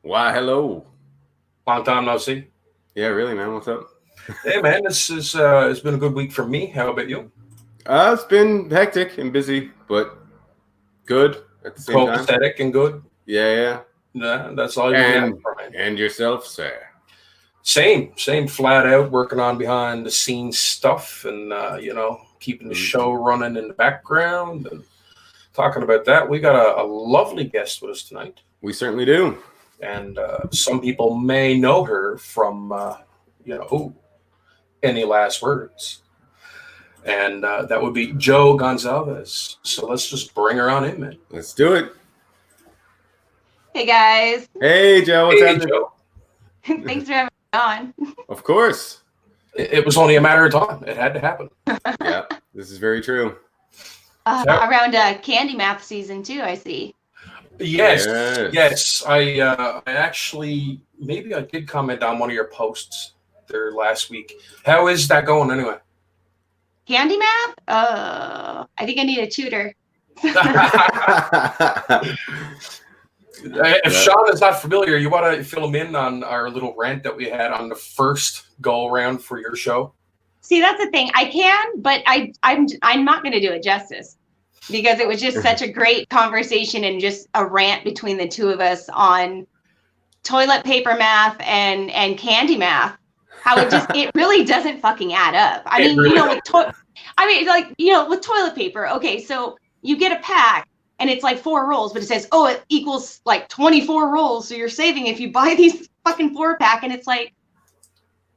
Why, hello. Long time no see. Yeah, really, man. What's up? Hey, man, this is it's been a good week for me. How about you? It's been hectic and busy, but good at the same time. Copacetic and good. Yeah. Yeah, that's all you can ask And for, man. and yourself, sir. Same, flat out working on behind the scenes stuff, and keeping the show running in the background. And talking about that, we got a lovely guest with us tonight, We certainly do. and some people may know her from Any Last Words. And that would be Jo Gonsalves. So let's just bring her on in, man. Let's do it. Hey guys, Hey, Joe. What's Hey, happening? Jo. thanks for having me on. Of course. It was only a matter of time. It had to happen. Yeah, this is very true. Around candy math season too, I see. Yes. I actually, maybe I did comment on one of your posts there last week. How is that going anyway? Candy math? I think I need a tutor. If Sean is not familiar, you want to fill him in on our little rant that we had on the first go around for your show? See, that's the thing. I can, but I'm not going to do it justice because it was just such a great conversation and just a rant between the two of us on toilet paper math and candy math. How it really doesn't fucking add up. I mean, with toilet paper. Okay, so you get a pack and it's like 4 rolls, but it says, oh, it equals like 24 rolls. So you're saving if you buy these fucking 4-pack, and it's like,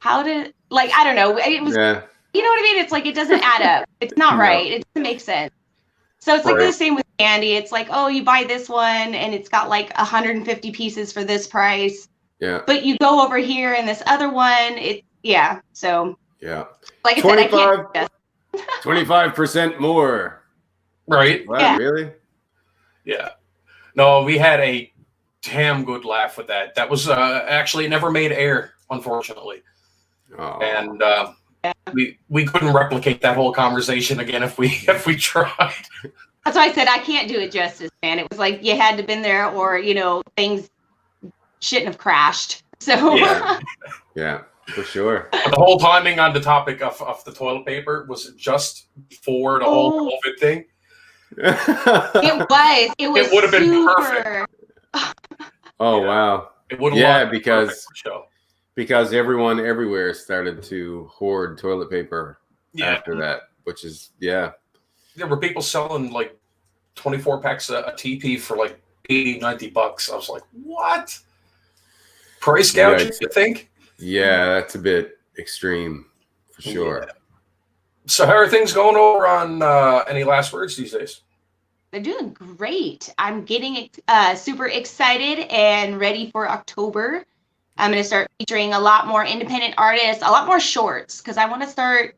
I don't know. It was, You know what I mean? It's like, it doesn't add up. It's not right. It doesn't make sense. So it's like the same with candy. It's like, oh, you buy this one and it's got like 150 pieces for this price. Yeah. But you go over here and this other one, so. Yeah. Like I said, I can't. 25% more. Right? Wow, Yeah. Really? Yeah. No, we had a damn good laugh with that. That was actually never made air, unfortunately. Oh. And we couldn't replicate that whole conversation again if we tried. That's why I said I can't do it justice, man. It was like you had to been there, or things shouldn't have crashed. So Yeah, for sure. But the whole timing on the topic of the toilet paper was just before the whole COVID thing. It would have been perfect. Oh, wow. It would have because everyone everywhere started to hoard toilet paper after that, which is there were people selling like 24 packs a TP for like $80-$90. I was like, what? Price gouging, you think? Yeah, that's a bit extreme for sure. Yeah. So how are things going over on Any Last Words these days? They're doing great. I'm getting super excited and ready for October. I'm going to start featuring a lot more independent artists, a lot more shorts, because I want to start,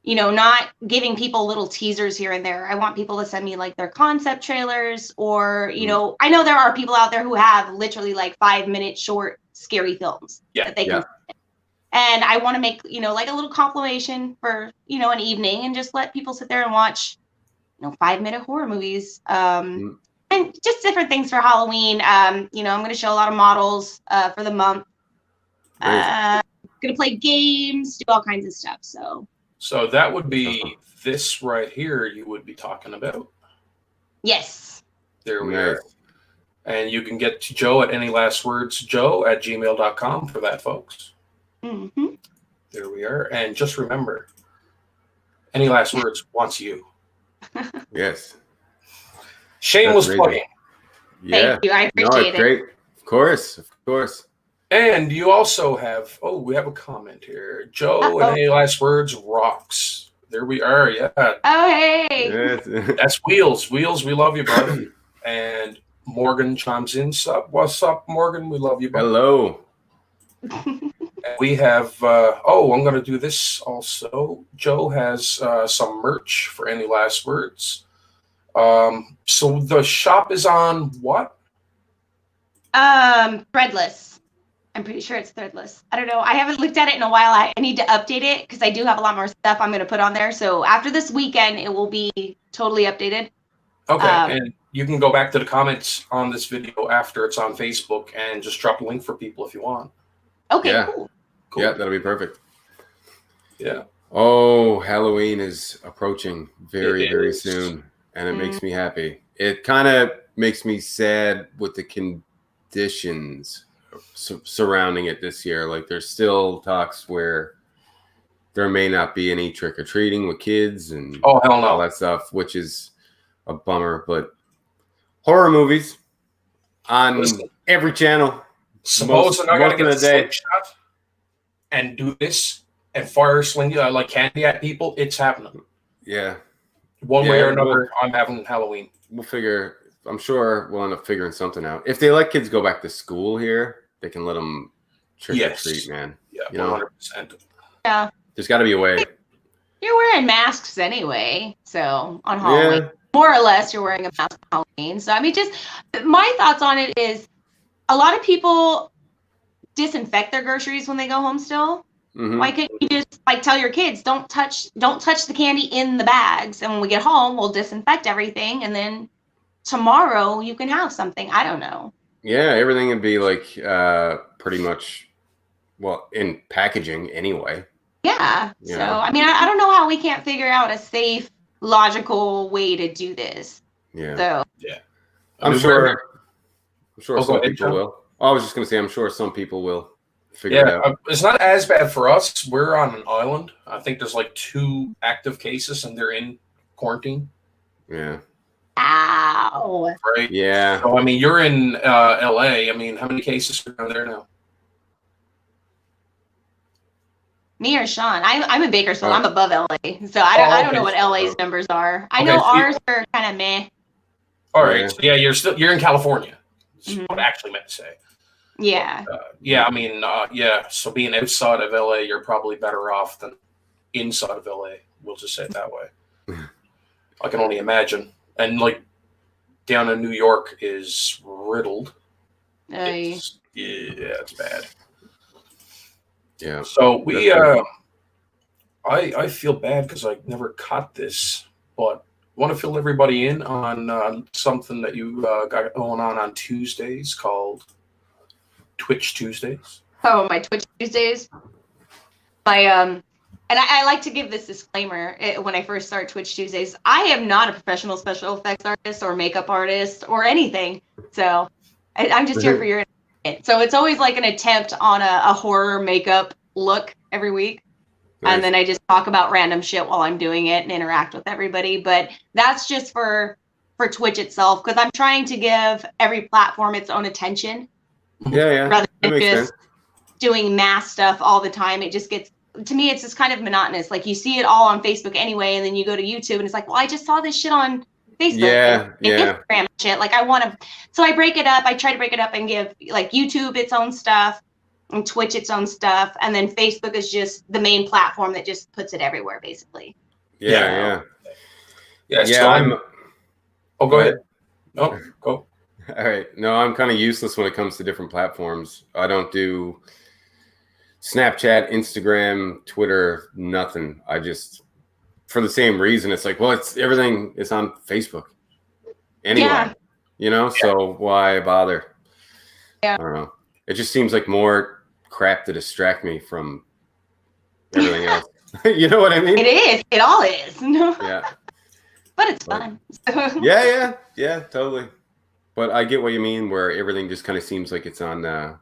not giving people little teasers here and there. I want people to send me like their concept trailers, or, I know there are people out there who have literally like 5-minute short scary films that they can. And I want to make, like a little compilation for, an evening, and just let people sit there and watch, 5-minute horror movies. And just different things for Halloween. I'm going to show a lot of models for the month. Going to play games, do all kinds of stuff. So that would be this right here you would be talking about. Yes. There we are. And you can get to Jo at anylastwordsjo@gmail.com for that, folks. Mm-hmm. There we are. And just remember, Any Last Words wants you. Yes. Shameless plugging. Yeah. Thank you. I appreciate it. Great. Of course. And you also have, we have a comment here. Jo and Any Last Words rocks. There we are. Yeah. Oh, hey. Yes. That's Wheels. Wheels, we love you, buddy. And Morgan chimes in. What's up, Morgan? We love you, buddy. Hello. We have, I'm going to do this also. Jo has some merch for Any Last Words. So the shop is on what? Threadless. I'm pretty sure it's Threadless. I don't know. I haven't looked at it in a while. I need to update it because I do have a lot more stuff I'm going to put on there. So after this weekend, it will be totally updated. Okay. And you can go back to the comments on this video after it's on Facebook and just drop a link for people if you want. Okay, Yeah. cool. Yeah, that'll be perfect. Yeah. Oh, Halloween is approaching very, It very is. soon, and it makes me happy. It kind of makes me sad with the conditions surrounding it this year. Like, there's still talks where there may not be any trick-or-treating with kids and Oh, hell no. all that stuff, which is a bummer. But horror movies on every channel. Suppose they're not going to get the day. slingshot and do this and fire sling like candy at people. It's happening. Yeah. One way or another, I'm having Halloween. We'll figure. I'm sure we'll end up figuring something out. If they let kids go back to school here, they can let them trick or treat, man. Yeah, you know? 100%. Yeah. There's got to be a way. You're wearing masks anyway, so on Halloween. Yeah. More or less, you're wearing a mask on Halloween. So, I mean, just my thoughts on it is a lot of people disinfect their groceries when they go home still. Mm-hmm. Why couldn't you just tell your kids don't touch the candy in the bags, and when we get home we'll disinfect everything, and then tomorrow you can have something. I don't know. Yeah, everything would be pretty much in packaging anyway. Yeah. So I mean, I don't know how we can't figure out a safe, logical way to do this. Yeah. So yeah, I'm sure some people will. I was just going to say, I'm sure some people will figure it out. It's not as bad for us. We're on an island. I think there's 2 active cases, and they're in quarantine. Yeah. Ow. Right. Yeah. So I mean, you're in LA. I mean, how many cases are there now? Me or Sean? I'm in Bakersfield. I'm above LA, so I don't know what LA's numbers are. I know ours are kind of meh. All right. So you're in California. That's what I actually meant to say. Yeah. I mean, so being outside of LA, you're probably better off than inside of LA. We'll just say it that way. I can only imagine. And down in New York is riddled. It's bad. Yeah. So I feel bad because I never caught this, but I want to fill everybody in on something that you got going on Tuesdays called Twitch Tuesdays. Oh, my Twitch Tuesdays. And I like to give this disclaimer when I first start Twitch Tuesdays. I am not a professional special effects artist or makeup artist or anything. So I'm just here for your entertainment. So it's always an attempt on a horror makeup look every week. Nice. And then I just talk about random shit while I'm doing it and interact with everybody. But that's just for Twitch itself, because I'm trying to give every platform its own attention. Yeah. Rather than just doing mass stuff all the time. It just gets, to me, it's just kind of monotonous. You see it all on Facebook anyway, and then you go to YouTube and it's well, I just saw this shit on Facebook and Instagram and shit. I want to, so I break it up. I try to break it up and give YouTube its own stuff and Twitch its own stuff, and then Facebook is just the main platform that just puts it everywhere, basically. Yeah. So go ahead. No, go. All right. No, I'm kind of useless when it comes to different platforms. I don't do Snapchat, Instagram, Twitter, nothing. I just, for the same reason, it's it's everything is on Facebook anyway, so why bother? Yeah. I don't know. It just seems like more crap to distract me from everything else. You know what I mean? It is. It all is. Yeah. But it's fun. Yeah, totally. But I get what you mean, where everything just kind of seems like it's on,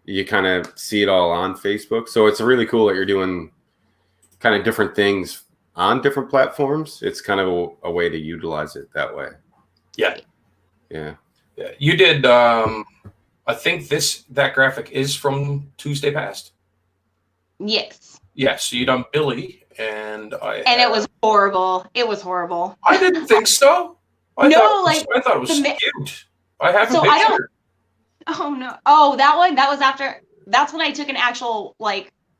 you kind of see it all on Facebook. So it's really cool that you're doing kind of different things on different platforms. It's kind of a way to utilize it that way. Yeah. You did, I think that graphic is from Tuesday past. Yes. Yes, so you done Billy, and it was horrible. It was horrible. I didn't think so. I thought it was cute. I have a picture. Oh no! Oh, that one. That was after. That's when I took an actual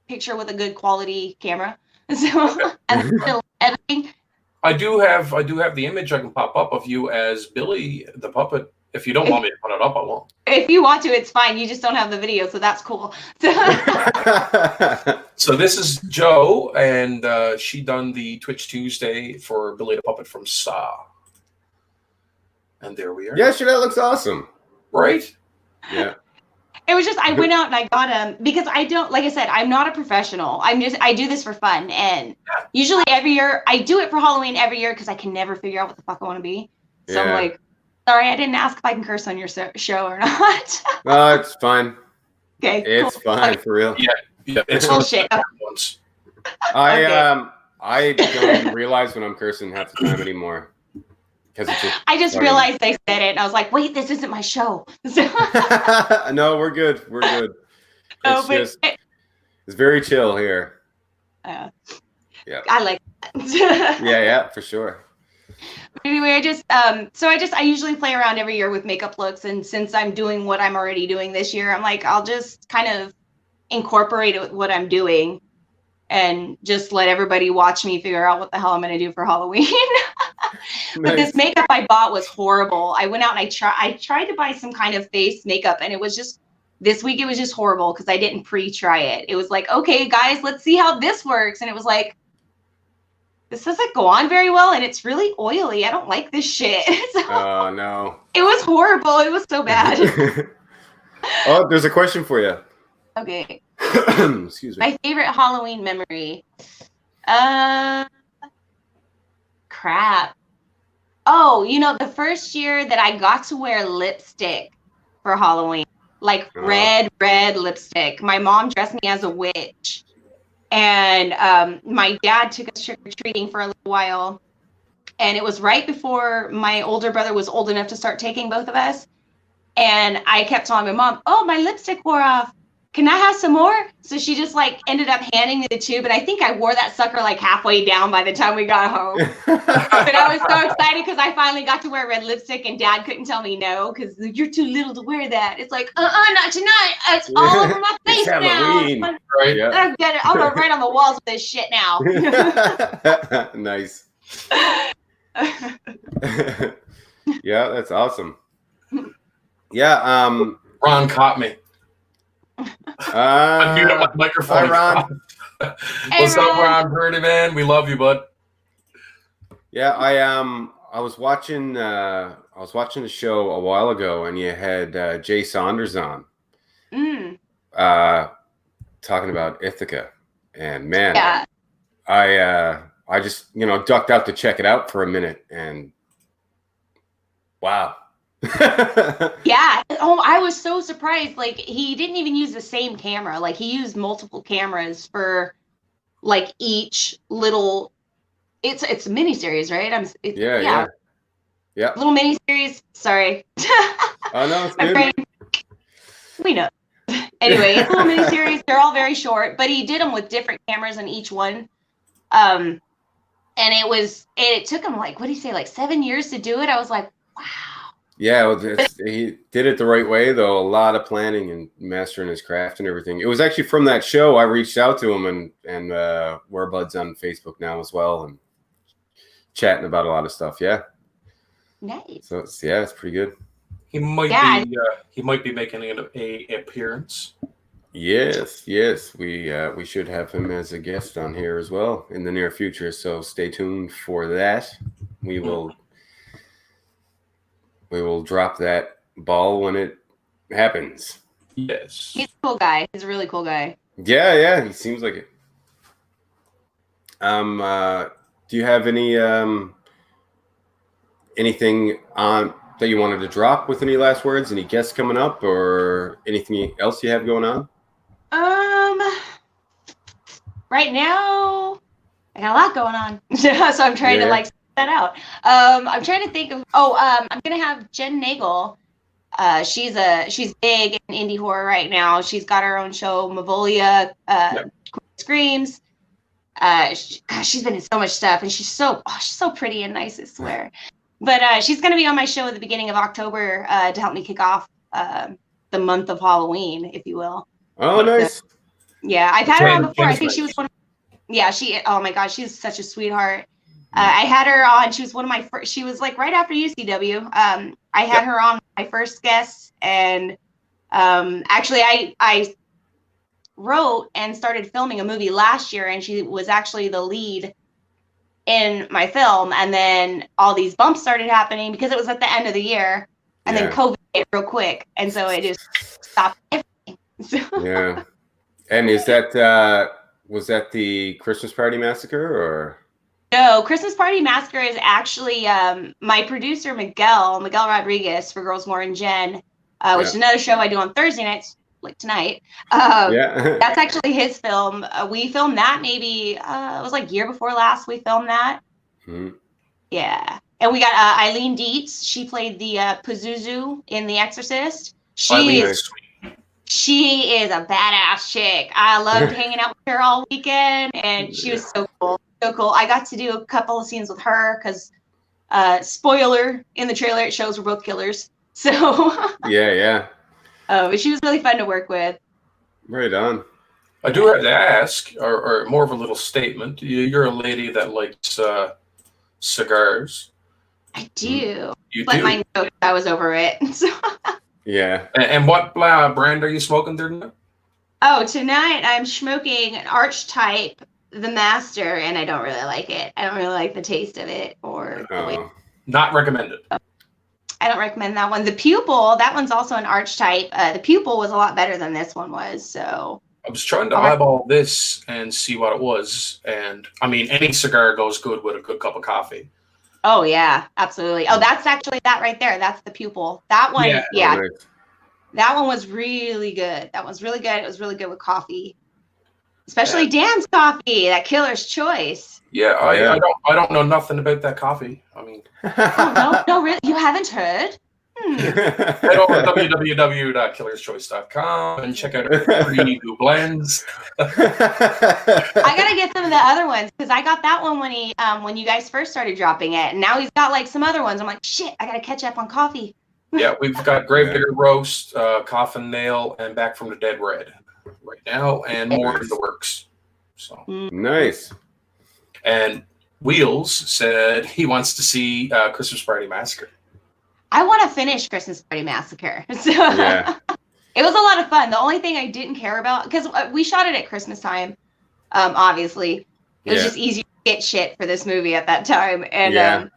picture with a good quality camera. So and editing. I do have the image I can pop up of you as Billy the puppet. If you don't want me to put it up, I won't. If you want to, it's fine. You just don't have the video, so that's cool. So this is Joe, and she done the Twitch Tuesday for Billy the Puppet from Saw. And there we are. Yeah, sure, that looks awesome. Right? Yeah. It was just, I went out and I got them because I don't, like I said, I'm not a professional. I do this for fun. And usually every year, I do it for Halloween every year because I can never figure out what the fuck I want to be. So I'm like, sorry, I didn't ask if I can curse on your show or not. No, it's fine. Okay, It's fine, for real. Yeah. It's bullshit. I don't even realize when I'm cursing half the time anymore. I just realized they said it, and I was like, wait, this isn't my show. No, we're good. We're good. It's very chill here. Yeah. I like that. Yeah, for sure. Anyway, I usually play around every year with makeup looks, and since I'm doing what I'm already doing this year, I'm like, I'll just kind of incorporate it with what I'm doing and just let everybody watch me figure out what the hell I'm going to do for Halloween. But this makeup I bought was horrible. I went out and I tried to buy some kind of face makeup, and it was just, this week it was just horrible because I didn't pre-try it. It was like, okay, guys, let's see how this works. And it was like, this doesn't go on very well, and it's really oily. I don't like this shit. Oh, no. It was horrible. It was so bad. Oh, there's a question for you. Okay. Excuse me. My favorite Halloween memory. Crap. Oh, the first year that I got to wear lipstick for Halloween, like red lipstick. My mom dressed me as a witch, and my dad took us trick-or-treating for a little while, and it was right before my older brother was old enough to start taking both of us, and I kept telling my mom, oh, my lipstick wore off. Can I have some more? So she just ended up handing me the tube, and I think I wore that sucker halfway down by the time we got home. But I was so excited because I finally got to wear red lipstick, and Dad couldn't tell me no because you're too little to wear that. It's like, not tonight. It's all over my face Halloween. now. Right? Yeah. I get it. I'm gonna write on the walls with this shit now. Nice. Yeah, that's awesome. Yeah. Ron caught me. I muted my microphone. Hi, Ron. What's up, Ron Purdy, man? We love you, bud. Yeah, I was watching the show a while ago, and you had Jay Saunders on, talking about Ithaca, and man, yeah. I just ducked out to check it out for a minute, and wow. Yeah. Oh, I was so surprised. He didn't even use the same camera. He used multiple cameras for each little. It's a miniseries, right? Yeah. Little miniseries. Sorry. Oh no, it's good. We know. Anyway, it's a little miniseries. They're all very short, but he did them with different cameras in each one. And it took him what did he say, 7 years to do it? I was like, wow. Yeah, he did it the right way, though. A lot of planning and mastering his craft and everything. It was actually from that show I reached out to him, and we're buds on Facebook now as well, and chatting about a lot of stuff. Yeah. Nice. So it's pretty good. He might be making an appearance. Yes. We should have him as a guest on here as well in the near future. So stay tuned for that. We will drop that ball when it happens. Yes. He's a cool guy. He's a really cool guy. Yeah, he seems like it. Do you have anything on that you wanted to drop with any last words? Any guests coming up or anything else you have going on? Right now, I got a lot going on. So I'm trying to set that out. I'm trying to think of. I'm gonna have Jen Nagel. She's big in indie horror right now. She's got her own show, Mavolia, Screams. She's been in so much stuff, and she's so pretty and nice, I swear. But she's gonna be on my show at the beginning of October to help me kick off the month of Halloween, if you will. Oh, nice. Yeah, I've had her on before. I think she was one of. Yeah, oh my gosh, she's such a sweetheart. I had her on. She was one of my first. She was right after UCW. I had her on my first guest, and actually, I wrote and started filming a movie last year, and she was actually the lead in my film, and then all these bumps started happening because it was at the end of the year, and then COVID hit real quick, and so it just stopped everything. So. Yeah. And is that was that the Christmas Party Massacre or? No, Christmas Party Massacre is actually my producer Miguel Rodriguez for Girls More and Jen, which is another show I do on Thursday nights, like tonight. That's actually his film. We filmed that maybe it was like year before last. We filmed that. Mm-hmm. Yeah, and we got Eileen Dietz. She played the Pazuzu in The Exorcist. She is a badass chick. I loved hanging out with her all weekend, and she was so cool. So cool. I got to do a couple of scenes with her because, spoiler, in the trailer it shows we're both killers. So yeah. But she was really fun to work with. Right on. I do have to ask, or more of a little statement. You're a lady that likes cigars. I do. You but do. Mine know I was over it. So. Yeah. And what brand are you smoking there tonight? Oh, tonight I'm smoking an Archetype, the Master, and I don't really like it. I don't really like the taste of it or the way. Not recommended. I don't recommend that one. The Pupil, that one's also an Archetype. The Pupil was a lot better than this one was. So I was trying to eyeball this and see what it was, and I mean, any cigar goes good with a good cup of coffee. Oh yeah, absolutely. Oh, that's actually that right there. That's the Pupil. That one, yeah. That one was really good. That was really good. It was really good with coffee, especially Dan's coffee. That Killer's Choice. Yeah, I don't know nothing about that coffee. I mean, no, really, you haven't heard? Head over to www.killerschoice.com and check out our free new blends. I gotta get some of the other ones because I got that one when you guys first started dropping it, and now he's got like some other ones. I'm like, shit, I gotta catch up on coffee. Yeah, we've got Gravedigger Roast, Coffin Nail, and Back from the Dead Red right now, and more in the works. So nice. And Wheels said he wants to see Christmas Party Massacre. I want to finish Christmas Party Massacre. So it was a lot of fun. The only thing I didn't care about, because we shot it at Christmas time, obviously. It was just easy to get shit for this movie at that time. And I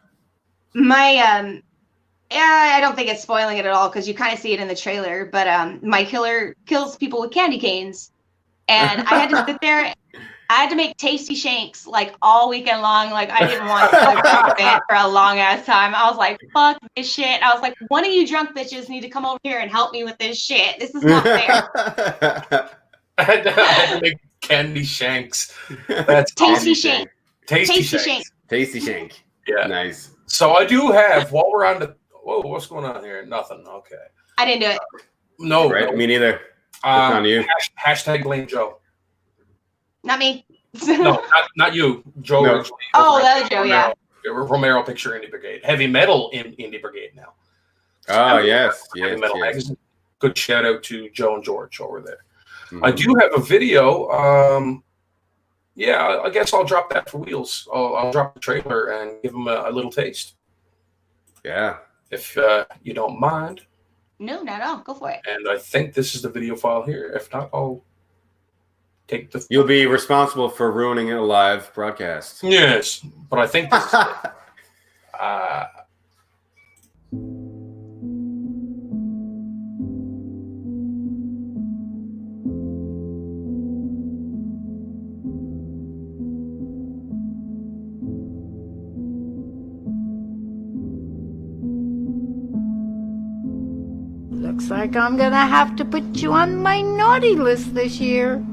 don't think it's spoiling it at all because you kind of see it in the trailer, but my killer kills people with candy canes. And I had to sit there. I had to make tasty shanks like all weekend long. Like I didn't want to it for a long ass time. I was like, fuck this shit. I was like, one of you drunk bitches need to come over here and help me with this shit. This is not fair. I had to make candy shanks. That's tasty shank. Tasty shank. Tasty shank. Yeah. Nice. So I do have, while we're on the, whoa, what's going on here? Nothing. Okay. I didn't do it. No. Right. Me neither. On you. Hashtag blame Joe. Not me. No, not you. Joe. No. Oh, the other Joe, yeah. Romero Picture Indie Brigade. Heavy Metal Indie Brigade now. Oh, yes. Heavy Metal Magazine. Good shout out to Joe and George over there. Mm-hmm. I do have a video. I guess I'll drop that for Wheels. I'll drop the trailer and give them a little taste. Yeah. If you don't mind. No, not at all. Go for it. And I think this is the video file here. If not, I'll take the... You'll be responsible for ruining a live broadcast. Yes, but I think this is Looks like I'm gonna have to put you on my naughty list this year.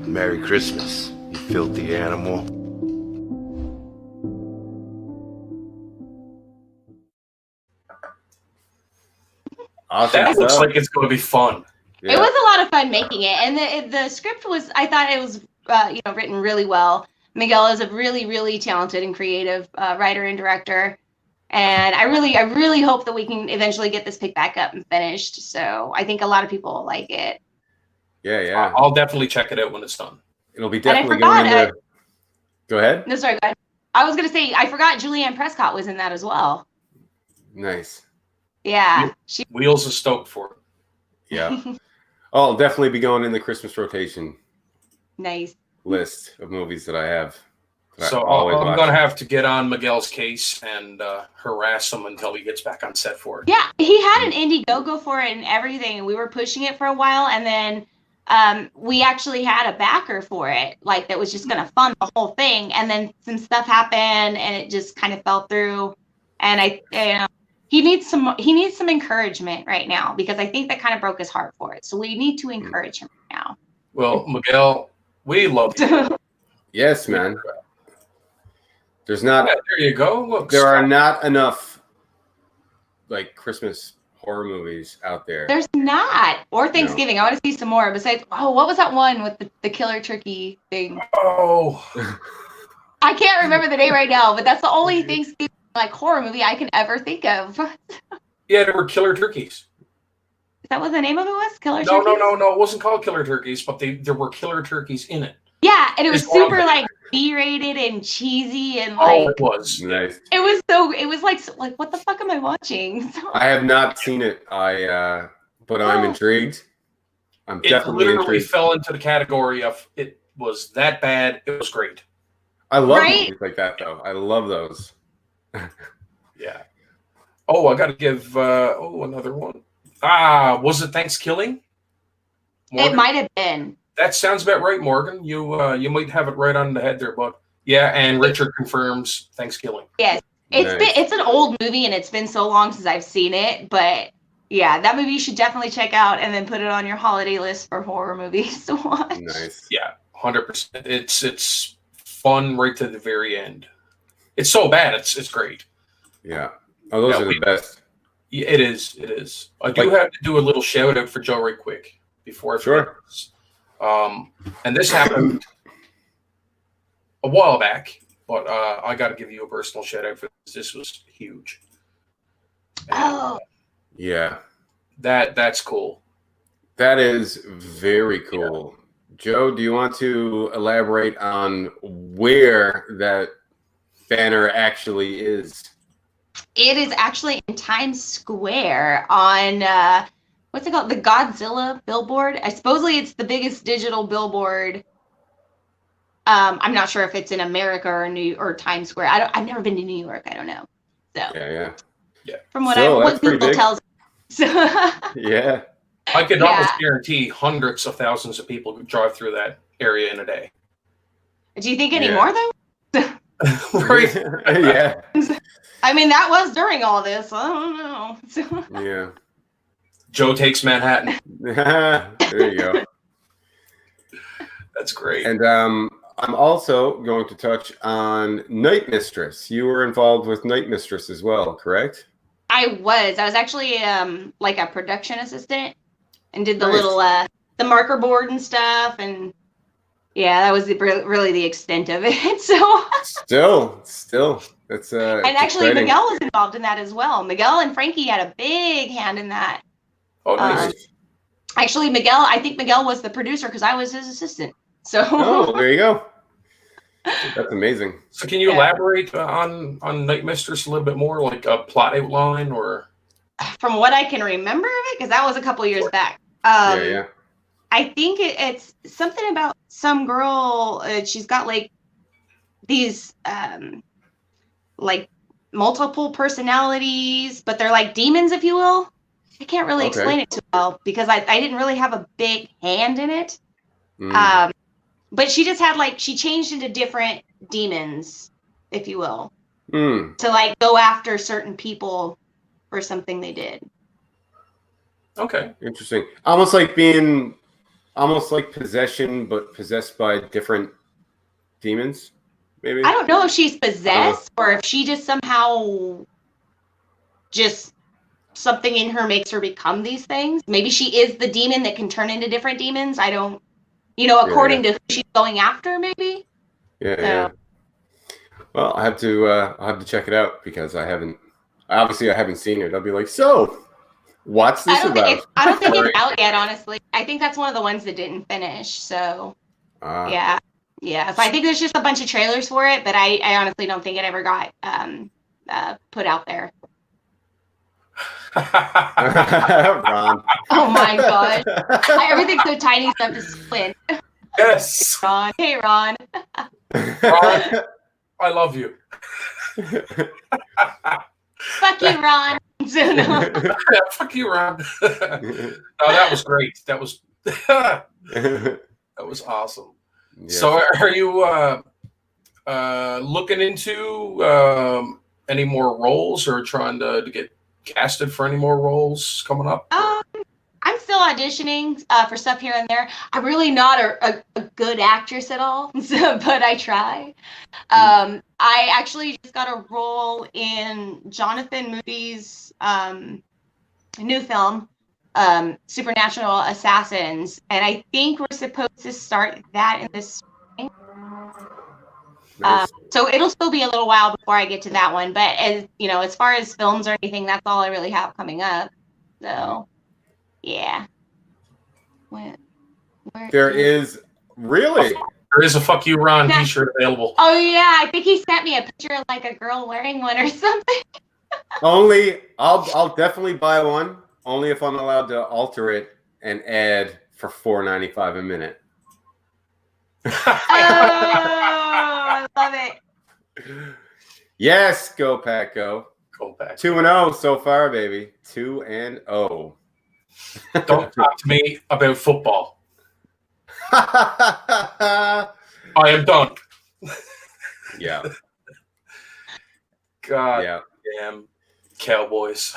Merry Christmas, you filthy animal. Awesome. That looks like it's going to be fun. Yeah. It was a lot of fun making it, and the script was, I thought it was written really well. Miguel is a really, really talented and creative writer and director, and I really hope that we can eventually get this picked back up and finished. So I think a lot of people will like it. Yeah. I'll definitely check it out when it's done. It'll be definitely going into... Go ahead. No, sorry, go ahead. I was going to say, I forgot Julianne Prescott was in that as well. Nice. Yeah. She Wheels are stoked for it. Yeah. I'll definitely be going in the Christmas rotation nice. list of movies that I have. That So I always I'm watch. going to have to get on Miguel's case and harass him until he gets back on set for it. Yeah, he had an Indiegogo for it and everything. We were pushing it for a while, and then we actually had a backer for it, like that was just going to fund the whole thing. And then some stuff happened, and it just kind of fell through. And he needs some encouragement right now, because I think that kind of broke his heart for it. So we need to encourage him now. Well, Miguel, we love you. Yes, man. There's not. Yeah, there you go. Look, There are not enough like Christmas horror movies out there. There's not. Or Thanksgiving. No. I want to see some more. Besides, what was that one with the killer turkey thing? Oh. I can't remember the name right now, but that's the only Thanksgiving like horror movie I can ever think of. Yeah, there were killer turkeys. Is that what the name of it was? Killer turkeys? No. It wasn't called killer turkeys, but there were killer turkeys in it. Yeah, and it was super like B-rated and cheesy and like. Oh, it was nice. It was like what the fuck am I watching? I have not seen it. But I'm intrigued. I'm definitely literally intrigued. fell into the category of it was that bad. It was great. I love movies like that though. I love those. Yeah. Oh, I got to give another one. Was it Thanksgiving? It might have been. That sounds about right, Morgan. You might have it right on the head there, bud. Yeah, and Richard confirms Thanksgiving. Yes, it's an old movie, and it's been so long since I've seen it. But yeah, that movie you should definitely check out, and then put it on your holiday list for horror movies to watch. Nice. Yeah, 100%. It's fun right to the very end. It's so bad, it's great. Yeah. Oh, those are the best. Yeah, it is. It is. I do have to do a little shout out for Joe right quick before I forget this. And this happened a while back, but I got to give you a personal shout out for this. This was huge. And, yeah, that's cool. That is very cool. Yeah. Joe, do you want to elaborate on where that banner actually is? It is actually in Times Square on what's it called? The Godzilla billboard. Supposedly it's the biggest digital billboard. I'm not sure if it's in America or Times Square. I've never been to New York. I don't know. So yeah. From what Google tells me. Yeah. I could almost guarantee hundreds of thousands of people drive through that area in a day. Do you think any more though? Right. Yeah. I mean, that was during all this. I don't know. Yeah. Joe takes Manhattan. There you go. That's great. And I'm also going to touch on Night Mistress. You were involved with Night Mistress as well, correct? I was actually like a production assistant and did the little the marker board and stuff, and yeah, that was really the extent of it. So still. That's and actually exciting. Miguel was involved in that as well. Miguel and Frankie had a big hand in that. Oh, nice. Actually, I think Miguel was the producer because I was his assistant. So there you go. That's amazing. So can you elaborate on Night Mistress a little bit more, like a plot outline or? From what I can remember of it, because that was a couple of years back. Yeah. I think it's something about some girl. She's got like these like multiple personalities, but they're like demons, if you will. I can't really explain it too well because I didn't really have a big hand in it. But she just had she changed into different demons, if you will, to like go after certain people for something they did. Okay. Interesting. Almost like possession, but possessed by different demons. Maybe. I don't know if she's possessed or if she just somehow something in her makes her become these things. Maybe she is the demon that can turn into different demons. I don't, according to who she's going after, maybe. Yeah. Well, I'll have to check it out because I haven't seen it. I'll be like, so what's this about? I don't think it's out yet, honestly. I think that's one of the ones that didn't finish. So yeah. So I think there's just a bunch of trailers for it, but I honestly don't think it ever got put out there. Ron. Oh my god. Everything's so tiny, so I have to squint. Yes. Ron. Hey, Ron. Ron, I love you. Fuck you, Ron. So, no. Yeah, fuck you, Ron. No, that was great. That was that was awesome. Yeah. So, are you looking into any more roles, or trying to get casted for any more roles coming up? I'm still auditioning for stuff here and there. I'm really not a good actress at all, but I try. I actually just got a role in Jonathan Moody's new film, Supernatural Assassins, and I think we're supposed to start that in this spring. Nice. So it'll still be a little while before I get to that one, but as far as films or anything, that's all I really have coming up. So, yeah. Where There is really. There is a "fuck you, Ron" T-shirt available. Oh yeah, I think he sent me a picture of like a girl wearing one or something. Only I'll definitely buy one. Only if I'm allowed to alter it and add for $4.95 a minute. Oh, I love it. Yes, go Pack, go. Go back. 2-0 so far, baby. 2-0. Don't talk to me about football. Yeah. I am done. God Yeah. damn Cowboys.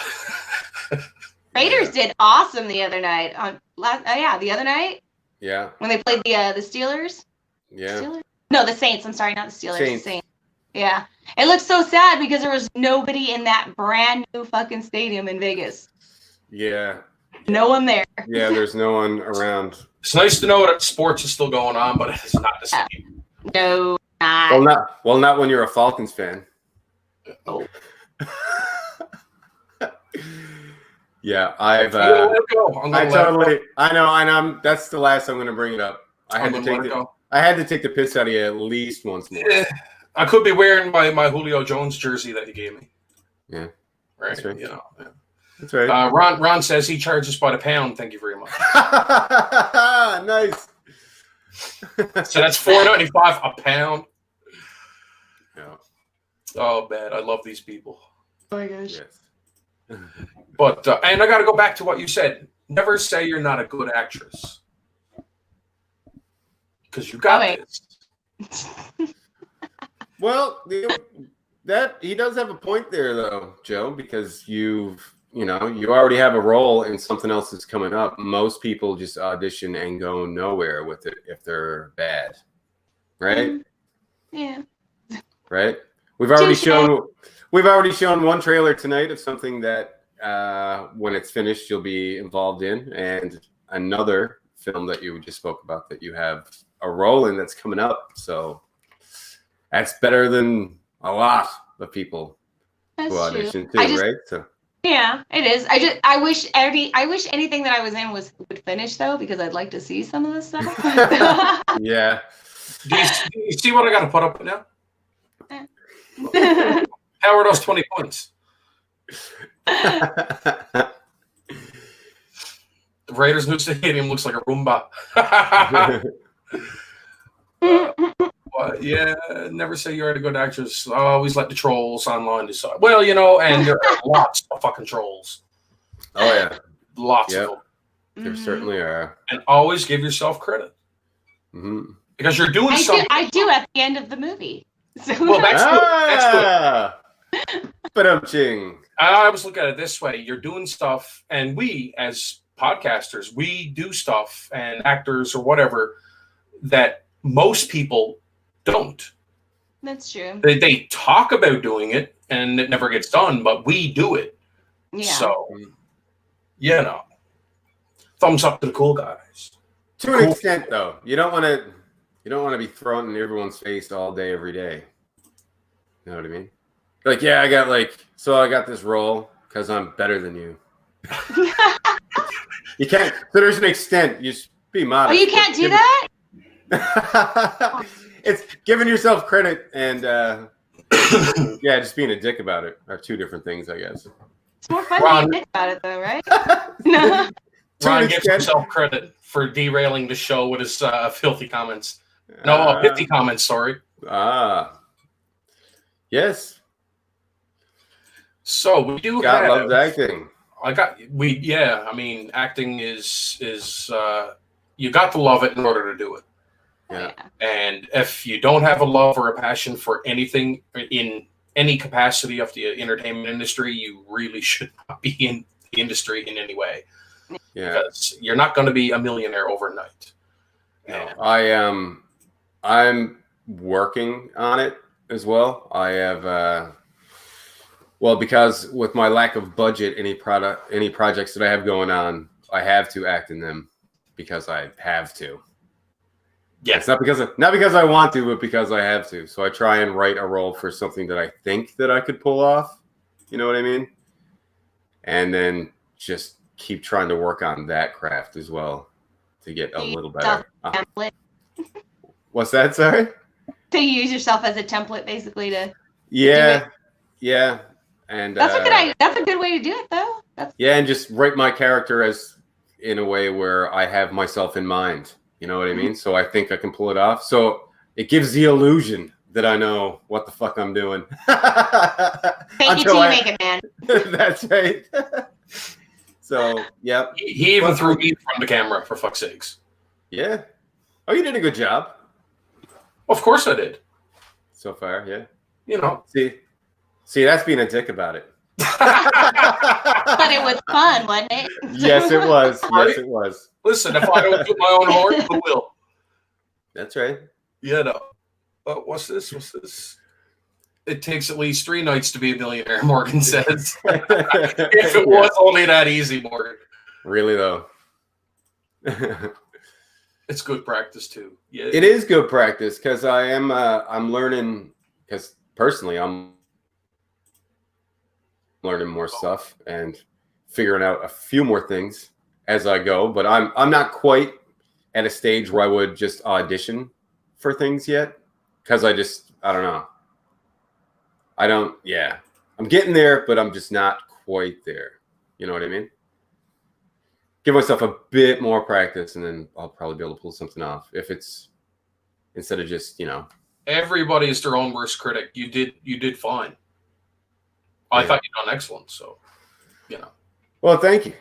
Raiders did awesome the other night. The other night Yeah. when they played the Steelers. Yeah. Steelers? No, the Saints. I'm sorry, not the Steelers. Saints. The Saints. Yeah, it looks so sad because there was nobody in that brand new fucking stadium in Vegas. Yeah. No one there. Yeah, there's no one around. It's nice to know that sports is still going on, but it's not the same. No, not. Not when you're a Falcons fan. Oh. Yeah, I've I'm gonna let it go. I know, and that's the last I'm gonna bring it up. I had to take the piss out of you at least once more. Yeah. I could be wearing my Julio Jones jersey that you gave me. Yeah. Right. That's right. Yeah. That's right. Ron says he charges by the pound. Thank you very much. Nice. So that's $4.95 a pound. Yeah. Oh, bad. I love these people. Oh my gosh. Yes. But and I got to go back to what you said. Never say you're not a good actress, because you got this. Well, that he does have a point there, though, Joe, because you already have a role in something else that's coming up. Most people just audition and go nowhere with it if they're bad, right? Yeah. Right. We've already shown one trailer tonight of something that when it's finished you'll be involved in, and another film that you just spoke about that you have a role in that's coming up. So that's better than a lot of people who audition too, right? So yeah, it is. I wish anything that I was in would finish though, because I'd like to see some of this stuff. Yeah. Do you see what I got to put up now? How are those 20 points? The Raiders' new stadium looks like a Roomba. Yeah, never say you're a good actress. Always let the trolls online decide. Well, and there are lots of fucking trolls. Oh yeah, Lots of them. There certainly are. And always give yourself credit. Mm-hmm. Because you're doing something. I do at the end of the movie. So. Well, that's good. But ching. I always look at it this way. You're doing stuff, and we, as podcasters, we do stuff, and actors or whatever, that most people don't. That's true. They talk about doing it, and it never gets done, but we do it. Yeah. So, thumbs up to the cool guys. To an extent, though, you don't want to be thrown in everyone's face all day, every day. You know what I mean? Like, yeah, I got this role because I'm better than you. You can't. So there's an extent. You just be modest. Oh, you can't do that? It's giving yourself credit and just being a dick about it are two different things, I guess. It's more fun Ron- to think about it, though, right? No. Ron an gives extent. himself credit for derailing the show with his filthy comments. No, pithy comments, sorry. Yes. So we do God have... loves acting. I mean, acting is you got to love it in order to do it. Yeah. And if you don't have a love or a passion for anything in any capacity of the entertainment industry, you really should not be in the industry in any way. Yeah. Because you're not going to be a millionaire overnight. No, I'm working on it as well. I have because with my lack of budget, any projects that I have going on, I have to act in them because I have to. Yeah. It's not because I want to, but because I have to. So I try and write a role for something that I think that I could pull off. You know what I mean? And then just keep trying to work on that craft as well to get a little better. Template. What's that? Sorry? So you use yourself as a template, basically, to Yeah. And that's a good way to do it, though. and just write my character as in a way where I have myself in mind. You know what I mean? So I think I can pull it off. So it gives the illusion that I know what the fuck I'm doing. Fake it till you make it, man. That's right. So, yeah. He even threw me from the camera, for fuck's sakes. Yeah. Oh, you did a good job. Of course I did. So far, yeah. You know. See, that's being a dick about it. But it was fun, wasn't it? Yes, it was. Yes, it was. Listen, if I don't do my own horn, who will? That's right. Yeah, no. What's this? It takes at least 3 nights to be a millionaire, Morgan says. If it was only that easy, Morgan. Really, though. It's good practice, too. Yeah, It is good practice because I'm learning, because personally, I'm learning more stuff and figuring out a few more things as I go, but I'm not quite at a stage where I would just audition for things yet because I don't know. I'm getting there, but I'm just not quite there. You know what I mean? Give myself a bit more practice and then I'll probably be able to pull something off if it's instead of just, everybody is their own worst critic. You did fine. I thought you done excellent, so Well, thank you.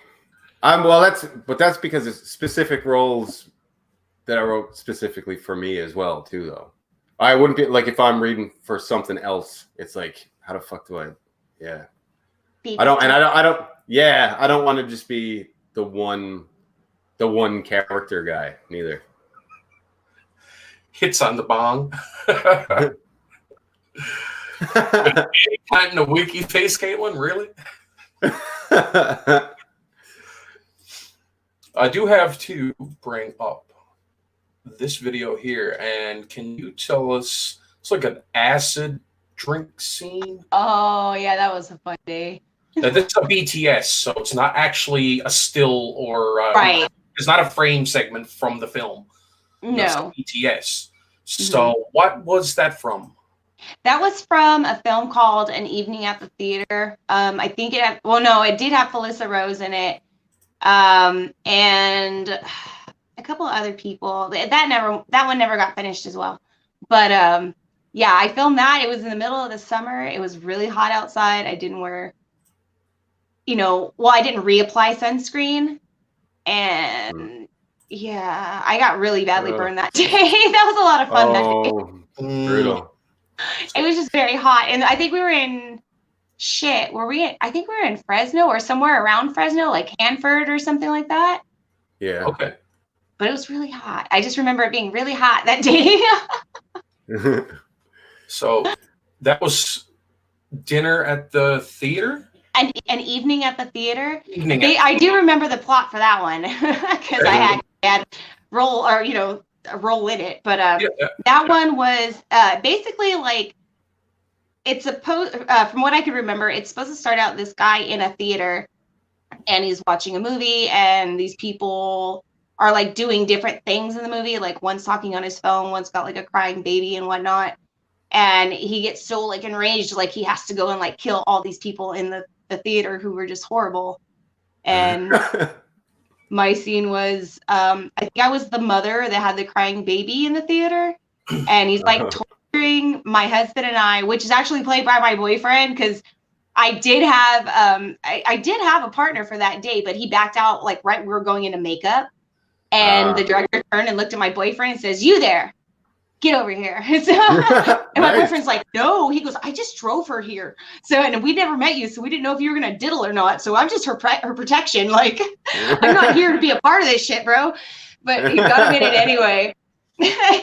That's because it's specific roles that I wrote specifically for me as well, too, though. I wouldn't be like if I'm reading for something else, it's like, how the fuck do I I don't want to just be the one character guy neither. Hits on the bong. Planting a wiki face, Caitlin? Really? I do have to bring up this video here, and can you tell us? It's like an acid drink scene. Oh yeah, that was a fun day. Now, this is a BTS, so it's not actually a still or right. It's not a frame segment from the film. No, it's BTS. So what was that from? That was from a film called An Evening at the Theater. I think it did have Felissa Rose in it, and a couple of other people. That one never got finished as well. But yeah, I filmed that. It was in the middle of the summer. It was really hot outside. I didn't wear, I didn't reapply sunscreen, and yeah, I got really badly burned that day. That was a lot of fun that day. Brutal. It was just very hot, and I think we were in I think we were in Fresno or somewhere around Fresno, like Hanford or something like that. Yeah. Okay. But it was really hot. I just remember it being really hot that day. So that was dinner at the theater? An evening at the theater. I do remember the plot for that one because I had role or a role in it. But that one was basically like it's supposed from what I can remember, it's supposed to start out this guy in a theater and he's watching a movie and these people are like doing different things in the movie. Like one's talking on his phone, one's got like a crying baby and whatnot. And he gets so like enraged, like he has to go and like kill all these people in the the theater who were just horrible. And my scene was, I think I was the mother that had the crying baby in the theater, and he's like torturing my husband and I, which is actually played by my boyfriend, because I did have I did have a partner for that day, but he backed out like right when we were going into makeup, and the director turned and looked at my boyfriend and says, "You there? Get over here." And my boyfriend's like, "No." He goes, "I just drove her here. So, and we never met you, so we didn't know if you were gonna diddle or not. So I'm just her protection. Like, I'm not here to be a part of this shit, bro." But he got admitted anyway.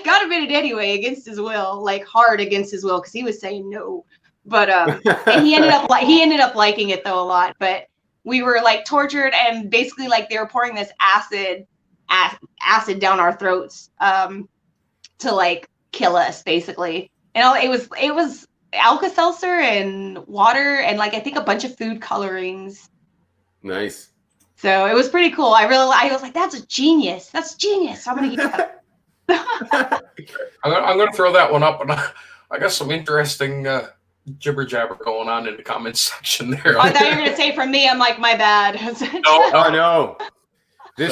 Got admitted anyway against his will, like hard against his will, because he was saying no. But and he ended up liking it though a lot. But we were like tortured, and basically like they were pouring this acid down our throats to like kill us basically. And it was Alka-Seltzer and water and like I think a bunch of food colorings. Nice. So it was pretty cool. I was like, that's genius. I'm gonna keep that. I'm gonna throw that one up, and I got some interesting jibber jabber going on in the comments section there. I thought you were gonna say from me. I'm like, my bad. No. No. This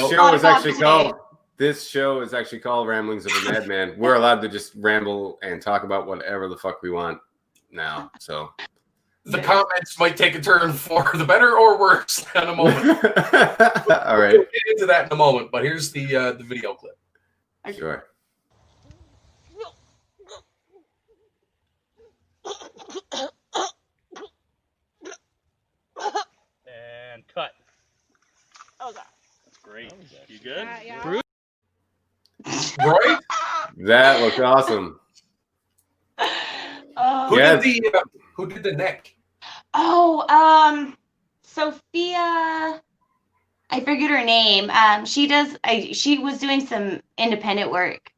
show is actually called Ramblings of a Madman. We're allowed to just ramble and talk about whatever the fuck we want now. So the comments might take a turn for the better or worse in a moment. All right. We'll get into that in a moment, but here's the video clip. Sure. And cut. Oh god. That's great. You good? Yeah. Right? That looked awesome. Who did the neck? Sophia. I forget her name. She was doing some independent work.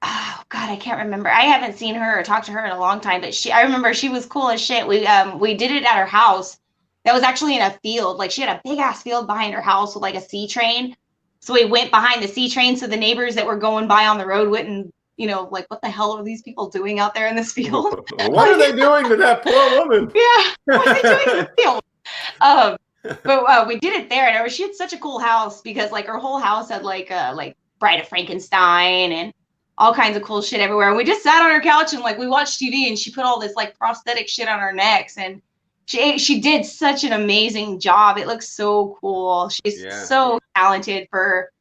Oh God, I can't remember. I haven't seen her or talked to her in a long time, but I remember she was cool as shit. We did it at her house. That was actually in a field. Like she had a big ass field behind her house with like a C train. So we went behind the C train so the neighbors that were going by on the road wouldn't, like what the hell are these people doing out there in this field? What are they doing to that poor woman? Yeah, what are they doing in the field? But we did it there, and she had such a cool house because like her whole house had like Bride of Frankenstein and all kinds of cool shit everywhere. And we just sat on her couch and like we watched TV, and she put all this like prosthetic shit on our necks, and she did such an amazing job. It looks so cool. She's so talented for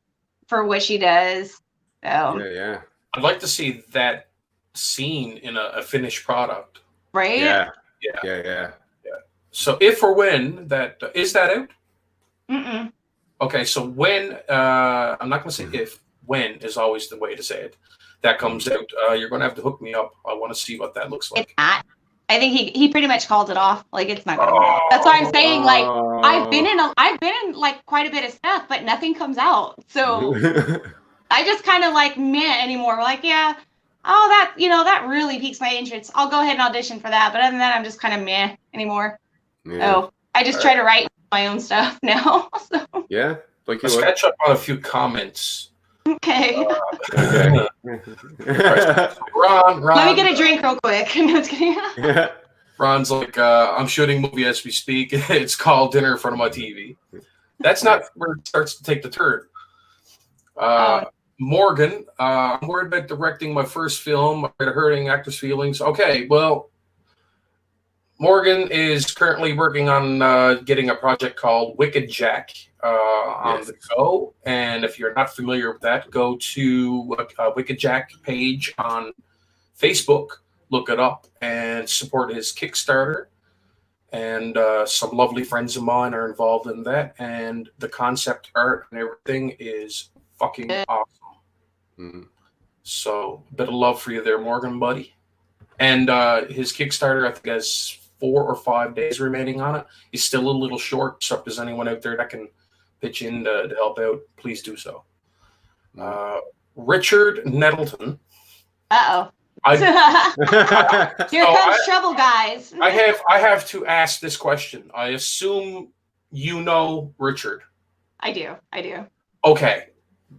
what she does. So Yeah. I'd like to see that scene in a finished product. Right? Yeah. So if or when that is that out? Mm-mm. Okay, so when I'm not going to say if, when is always the way to say it. That comes out. You're going to have to hook me up. I want to see what that looks like. It's not. I think he pretty much called it off. Like it's not gonna. That's why I'm saying like I've been in like quite a bit of stuff, but nothing comes out. So I just kind of like meh anymore. Like that that really piques my interest. I'll go ahead and audition for that. But other than that, I'm just kind of meh anymore. Yeah. So I just try to write my own stuff now. So. Yeah. Like Let's catch up on a few comments. Okay. Okay. Ron. Let me get a drink real quick. No, just kidding. Ron's like, I'm shooting a movie as we speak. It's called Dinner in Front of My TV. That's not where it starts to take the turn. Morgan, I'm worried about directing my first film, hurting actors' feelings. Okay, well, Morgan is currently working on getting a project called Wicked Jack on the go. And if you're not familiar with that, go to Wicked Jack page on Facebook, look it up, and support his Kickstarter. And some lovely friends of mine are involved in that. And the concept art and everything is fucking awesome. Mm-hmm. So a bit of love for you there, Morgan, buddy. And his Kickstarter, I think, has 4 or 5 days remaining on it. He's still a little short, so if there's anyone out there that can pitch in to help out, please do so. Richard Nettleton. Uh-oh. Here comes trouble, guys. I have to ask this question. I assume you know Richard. I do. Okay.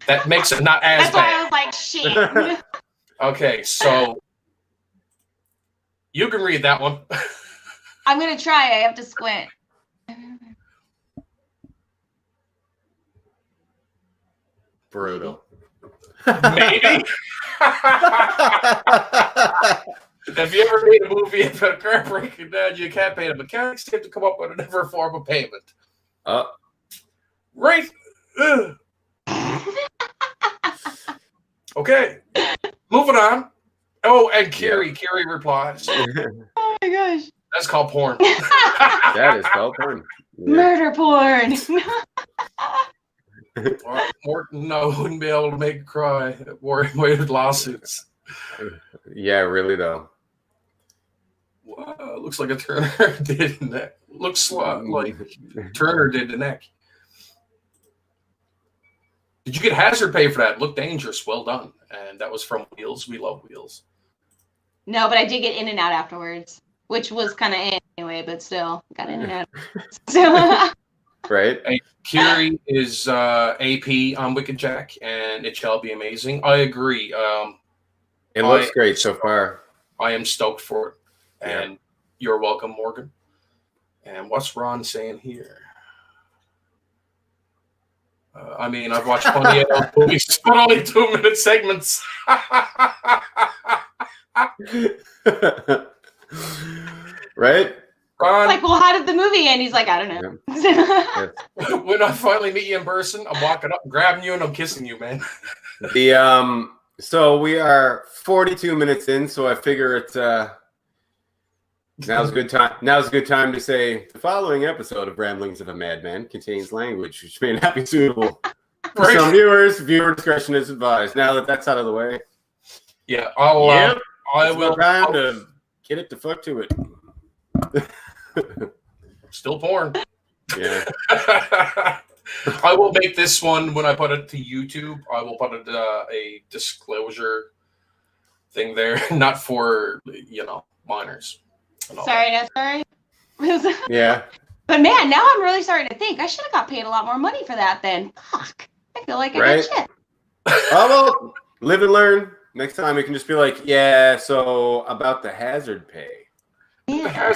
That makes it not as That's bad. why I was like, shit. Okay, so you can read that one. I'm going to try. I have to squint. Brutal. Maybe. If you ever made a movie about car breaking down, you can't pay the mechanics. You have to come up with a different form of payment. Right. Okay. Moving on. Oh, and Carrie replies. Oh my gosh. That's called porn. That is called porn. Yeah. Murder porn. Morton, no, wouldn't be able to make her cry. Waited lawsuits. Yeah, really though. Wow, looks like a Turner did the neck. Looks like Turner did the neck. Did you get hazard pay for that? Looked dangerous. Well done. And that was from Wheels. We love Wheels. No, but I did get in and out afterwards, which was kind of anyway, but still got in and out. So, Right. And Kiri is AP on Wicked Jack, and it shall be amazing. I agree. It looks great so far. I am stoked for it. Yeah. And you're welcome, Morgan. And what's Ron saying here? I mean, I've watched plenty of those movies, but only 2-minute segments. Right? Ron, like, well, how did the movie end? He's like, I don't know. Yeah. when I finally meet you in person, I'm walking up, grabbing you, and I'm kissing you, man. So we are 42 minutes in, so I figure it's now's a good time. Now's a good time to say the following episode of Ramblings of a Madman contains language which may not be suitable for Right. some viewers. Viewer discretion is advised. Now that that's out of the way, Yeah, I I will. time to get it the fuck to it. Still porn. Yeah. I will make this one when I put it to YouTube. I will put it a disclosure thing there, not for minors. and all Sorry, no, sorry. Yeah. But man, now I'm really starting to think I should have got paid a lot more money for that then. Fuck. I feel like I Right? got shit. Oh, well, live and learn. Next time you can just be like, yeah, so about the hazard pay. Yeah.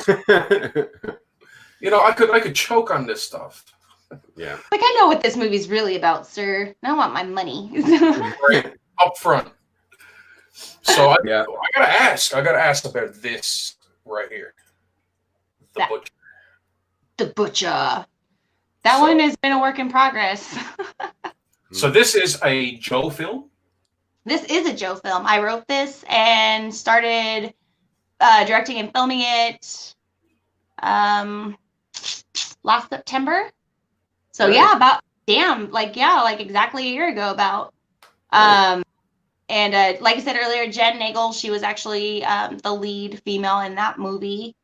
I could choke on this stuff. Yeah. Like, I know what this movie's really about, sir. I want my money. Right up front. So I Yeah. gotta ask about this right here. The That- butcher. The Butcher. That So- one has been a work in progress. So this is a Joe film. This is a Joe film. I wrote this and started directing and filming it last September. So Right. yeah, like exactly a year ago about. And like I said earlier, Jen Nagel, she was actually the lead female in that movie.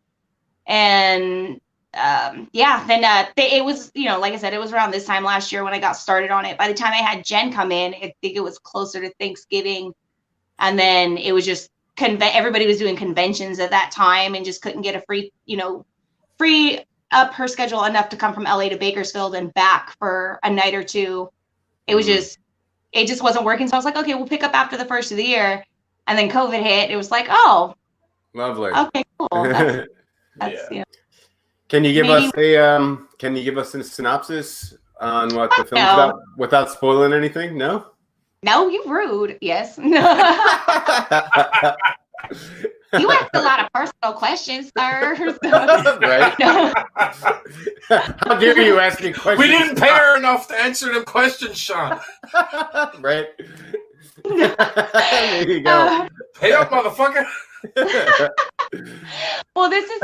And then it was, like I said, it was around this time last year when I got started on it. By the time I had Jen come in, I think it was closer to Thanksgiving. And then it was just everybody was doing conventions at that time and just couldn't get a free up her schedule enough to come from LA to Bakersfield and back for a night or two. It was it just wasn't working. So I was like, okay, we'll pick up after the first of the year. And then COVID hit. It was like, oh, Lovely. okay, cool. That's Yeah. Can you give Maybe- us a synopsis on what the film's about without spoiling anything? No? No, you rude. Yes. You asked a lot of personal questions, sir. Right? No. How dare you ask me questions? We didn't pay her enough to answer them questions, Sean. Right? There you go. Pay up, motherfucker. Well, this is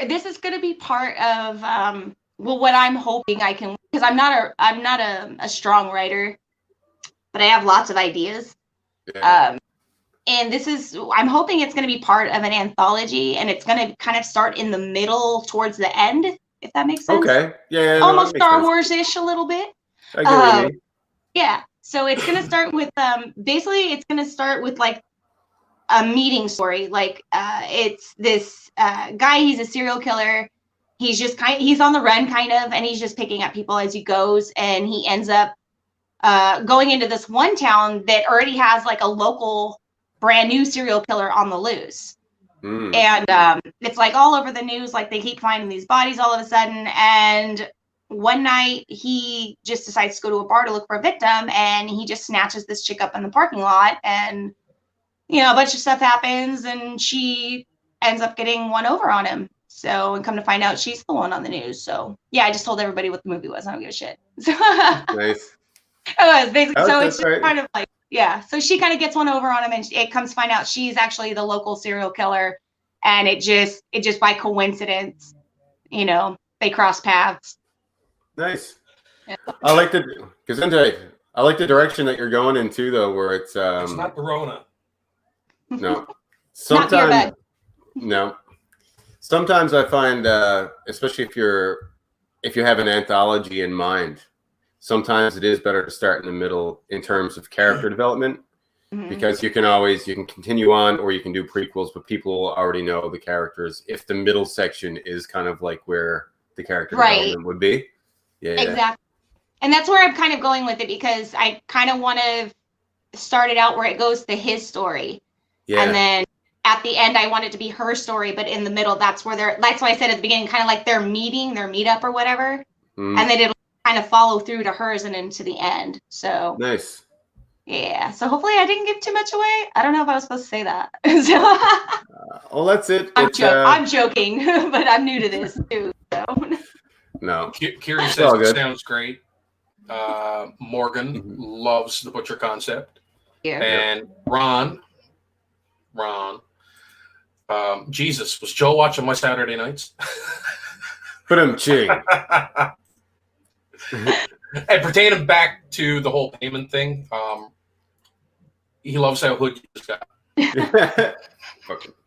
this is going to be part of what I'm hoping I can, because I'm not a strong writer, but I have lots of ideas. Yeah. And I'm hoping it's going to be part of an anthology, and it's going to kind of start in the middle towards the end, if that makes sense. Okay. Yeah. no, Almost that makes Star sense. Wars-ish a little bit. I get what you mean. Yeah. So it's going to start with basically it's going to start with like a meeting story. Like it's this guy, he's a serial killer. He's just he's on the run kind of, and he's just picking up people as he goes, and he ends up going into this one town that already has like a local brand new serial killer on the loose. And it's like all over the news, like they keep finding these bodies all of a sudden. And one night he just decides to go to a bar to look for a victim, and he just snatches this chick up in the parking lot, and a bunch of stuff happens, and she ends up getting one over on him. So, and come to find out, she's the one on the news. So, yeah, I just told everybody what the movie was. I don't give a shit. So, Nice. it was basically, so it's That's right. kind of like, yeah. So she kind of gets one over on him, and it comes to find out she's actually the local serial killer, and it just by coincidence, they cross paths. Nice. Yeah. I like I like the direction that you're going into, though, where it's It's not Corona. no. Not your Sometimes bed. no. Sometimes I find, especially if you have an anthology in mind, sometimes it is better to start in the middle in terms of character development, because you can continue on, or you can do prequels, but people already know the characters if the middle section is kind of like where the character development would be. Yeah, exactly. And that's where I'm kind of going with it, because I kind of want to start it out where it goes to his story. Yeah. And then at the end, I want it to be her story, but in the middle, that's why I said at the beginning, kind of like their meetup or whatever. And then it'll kind of follow through to hers and into the end. So Nice. yeah. So hopefully I didn't give too much away. I don't know if I was supposed to say that. Well, that's it. I'm joking, but I'm new to this too. So. No. Kiri says it sounds great. Morgan loves the butcher concept. Yeah. And Ron, Jesus, was Joe watching my Saturday nights? Put him ching. And pertaining back to the whole payment thing, he loves how hood you just got.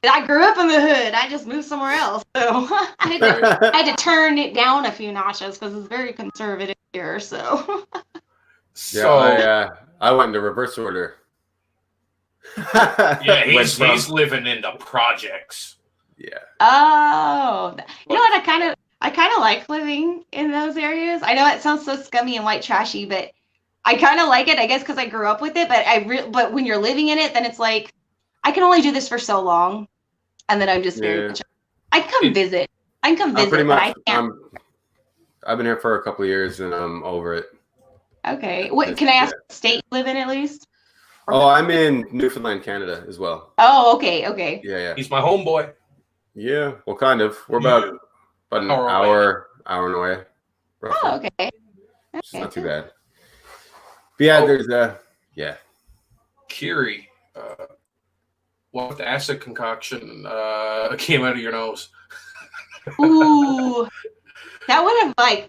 I grew up in the hood. I just moved somewhere else, so I had to turn it down a few notches because it's very conservative here. So I went into reverse order. Yeah, he's living in the projects. Yeah. Oh, you know what? I kind of like living in those areas. I know it sounds so scummy and white trashy, but I kind of like it, I guess, because I grew up with it. But when you're living in it, then it's like I can only do this for so long, and then I'm just very much. I can come visit. Pretty much. But I can't. I've been here for a couple of years, and I'm over it. Okay. What can I ask? What state you live in at least? Oh, I'm in Newfoundland, Canada, as well. Oh, okay. Yeah. He's my homeboy. Yeah, well, kind of. We're about an hour away. Roughly. Oh, okay. It's not too bad. But yeah, there's Kiri, what acid concoction came out of your nose? Ooh. That would have I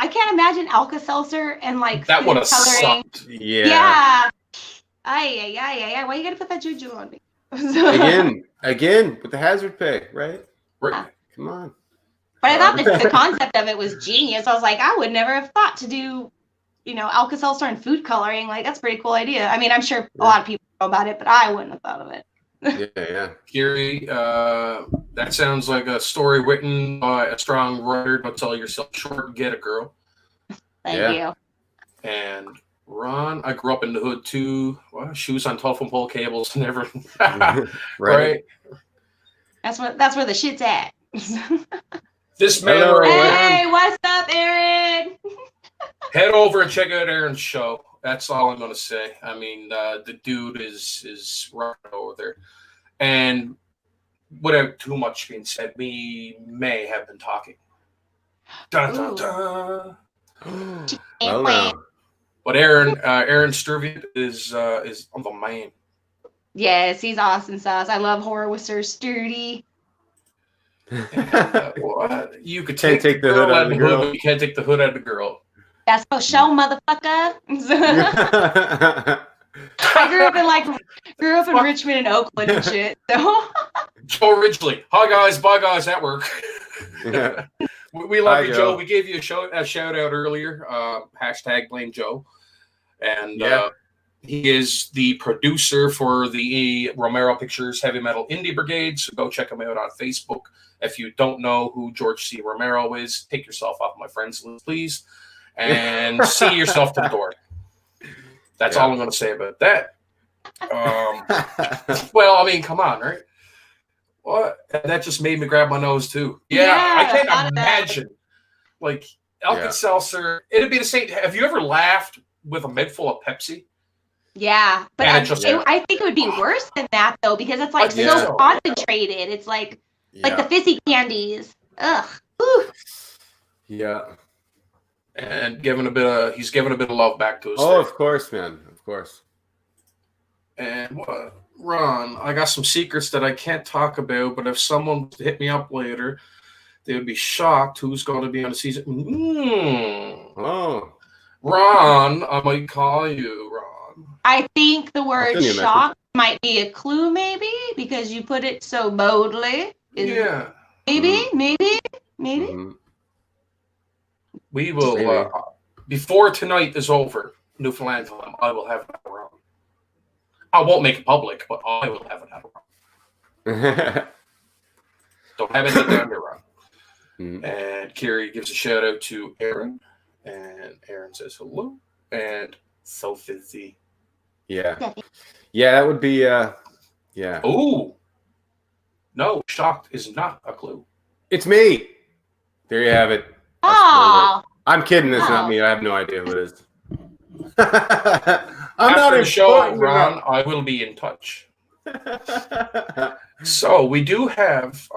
can't imagine Alka-Seltzer and that would have coloring. sucked. Yeah. Ay. Why you gotta put that juju on me? Again, with the hazard pay, right? Come on. But I thought the concept of it was genius. I was like, I would never have thought to do, Alka-Seltzer and food coloring. Like, that's a pretty cool idea. I mean, I'm sure a lot of people know about it, but I wouldn't have thought of it. Yeah. Kiri, that sounds like a story written by a strong writer. Don't sell yourself short and get a girl. Thank you. And Ron, I grew up in the hood too. Well, shoes on telephone pole cables and everything. Right. That's where the shit's at. This man. Hey, what's up, Aaron? Head over and check out Aaron's show. That's all I'm going to say. I mean, the dude is right over there. And without too much being said, we may have been talking. Dun, dun, dun. Well, now. But Aaron Sturviant is on the main. Yes, he's awesome sauce. I love horror with Sir Sturdy. What? You could take the hood out of the girl. But you can't take the hood out of the girl. That's for show, motherfucker. I grew up in Richmond and Oakland and shit. So. Joe Ridgely. Hi guys, bye guys at work. We love you, Joe. We gave you a shout out earlier. Hashtag blame Joe. And he is the producer for the Romero Pictures Heavy Metal Indie Brigade. So go check him out on Facebook. If you don't know who George C. Romero is, take yourself off my friends list, please. And see yourself to the door. That's all I'm going to say about that. Well, I mean, come on, right? What? That just made me grab my nose too. Yeah, I can't imagine. Like, Alka-Seltzer, it'd be the same. Have you ever laughed with a mid full of Pepsi? Yeah, but And it just- I think it would be worse than that though, because it's like think so so. concentrated. It's like the fizzy candies. Ugh. Ooh. Yeah. And he's giving a bit of love back to us. Oh, of course, man. Of course. And what? Ron, I got some secrets that I can't talk about, but if someone hit me up later, they would be shocked who's going to be on the season. Oh. Ron, I might call you, Ron. I think the word send you a shock might be a clue, maybe, because you put it so boldly. Yeah. Maybe. Mhm. We will, Maybe. before tonight is over, Newfoundland time, I will have that Ron. I won't make it public, but I will have it out Ron. Don't have anything down there, Ron. Mhm. And Kiri gives a shout out to Aaron. And Aaron says hello. And so fizzy. Yeah. Yeah, that would be yeah. Oh. No, shocked is not a clue. It's me. There you have it. Oh, I'm kidding, it's not Oh. me. I have no idea who it is. I'm After not the show, important Ron, I will be in touch. So we do have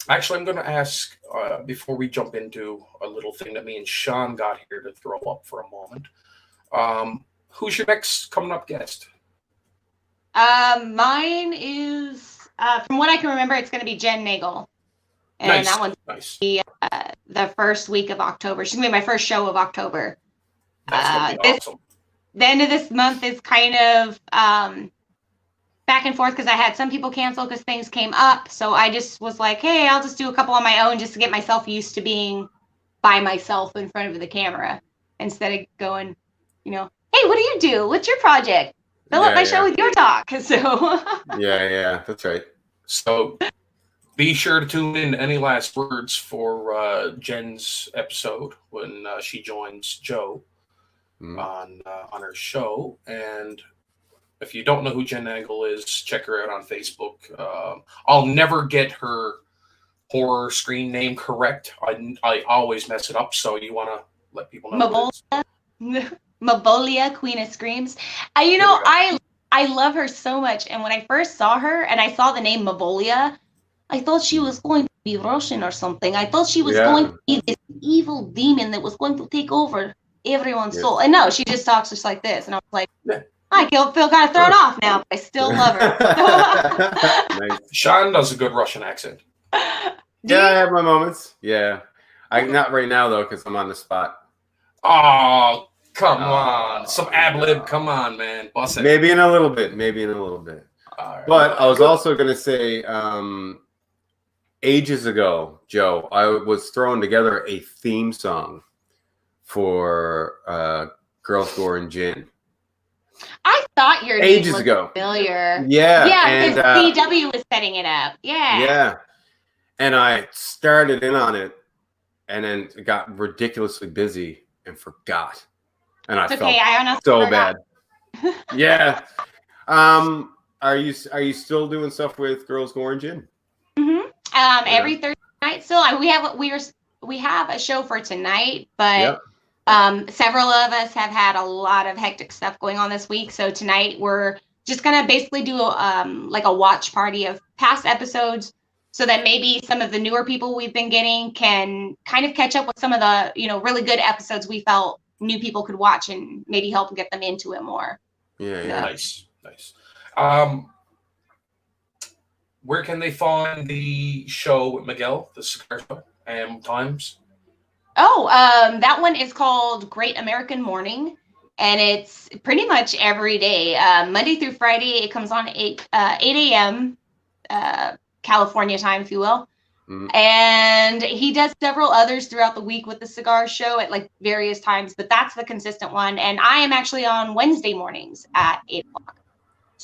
actually I'm gonna ask before we jump into a little thing that me and Sean got here to throw up for a moment. Who's your next coming up guest? mine is from what I can remember, it's going to be Jen Nagel, and Nice. that one's Nice. the first week of October. She's going to be my first show of October. That's gonna be awesome. The end of this month is kind of back and forth because I had some people cancel because things came up. So I just was like, hey, I'll just do a couple on my own just to get myself used to being by myself in front of the camera instead of going, hey, what do you do? What's your project? Fill up my show with your talk. So yeah, that's right. So be sure to tune in to Any Last Words for Jen's episode when she joins Joe on her show. And if you don't know who Jen Angle is, check her out on Facebook. I'll never get her horror screen name correct. I always mess it up, so you want to let people know. Mavolia, Queen of Screams. I love her so much. And when I first saw her and I saw the name Mavolia, I thought she was going to be Russian or something. I thought she was going to be this evil demon that was going to take over everyone's soul. And no, she just talks just like this. And I was like, I feel kind of thrown off now, but I still love her. Nice. Sean does a good Russian accent. Yeah, I have my moments. Yeah. Not right now, though, because I'm on the spot. Oh, come on. Some ad-lib. Come on, man. Bust it. Maybe in a little bit. Right. But I was also going to say, ages ago, Joe, I was throwing together a theme song for Girls, Gore, and Gin. I thought your Ages name was ago. familiar. Yeah. Yeah, and, because CW was setting it up. Yeah. Yeah. And I started in on it and then it got ridiculously busy and forgot. And I felt so bad. Yeah. Are you still doing stuff with Girls, Gore, and Gin? Mm-hmm. Every Thursday night still. We have a show for tonight, but several of us have had a lot of hectic stuff going on this week. So tonight we're just gonna basically do like a watch party of past episodes, so that maybe some of the newer people we've been getting can kind of catch up with some of the really good episodes we felt new people could watch and maybe help get them into it more. Yeah. Nice. Where can they find the show with Miguel, the cigar show, and times? Oh, that one is called Great American Morning, and it's pretty much every day, Monday through Friday. It comes on 8 a.m. California time, if you will. And he does several others throughout the week with the cigar show at like various times, but that's the consistent one. And I am actually on Wednesday mornings at 8 o'clock.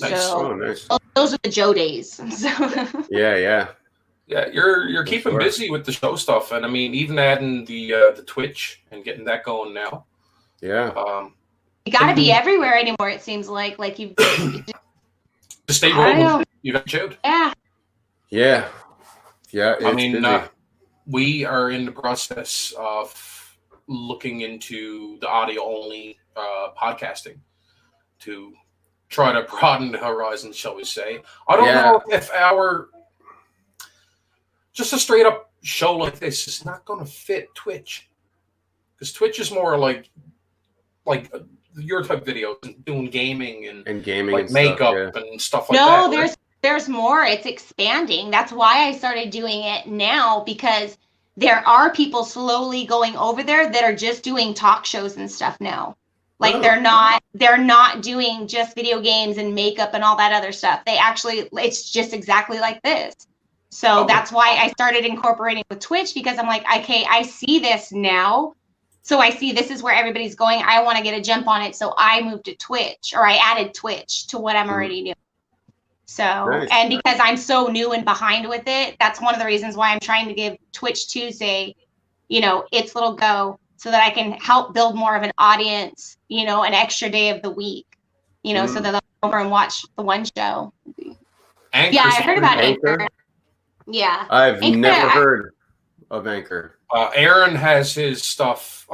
Nice. So nice. those are the Joe days. So. Yeah. Yeah, you're keeping busy with the show stuff, and I mean even adding the Twitch and getting that going now. Yeah. You got to be everywhere anymore. It seems like you. To stay rolling, you got chewed. Yeah. Yeah. Yeah. I mean, we are in the process of looking into the audio only podcasting to try to broaden the horizons, shall we say. I don't know if just a straight up show like this is not going to fit Twitch, because Twitch is more like your type videos, doing gaming and gaming like and makeup stuff, and stuff like that. No, there's more. It's expanding. That's why I started doing it now, because there are people slowly going over there that are just doing talk shows and stuff now. Like they're not doing just video games and makeup and all that other stuff. It's just exactly like this. So that's why I started incorporating with Twitch, because I'm like, okay, I see this now. So I see this is where everybody's going. I want to get a jump on it. So I moved to Twitch, or I added Twitch to what I'm already doing. So, and because I'm so new and behind with it, that's one of the reasons why I'm trying to give Twitch Tuesday, its little go, so that I can help build more of an audience, an extra day of the week, so that they'll come over and watch the one show. Yeah, I heard about Anchor. Yeah. I've never heard of Anchor. Aaron has his stuff,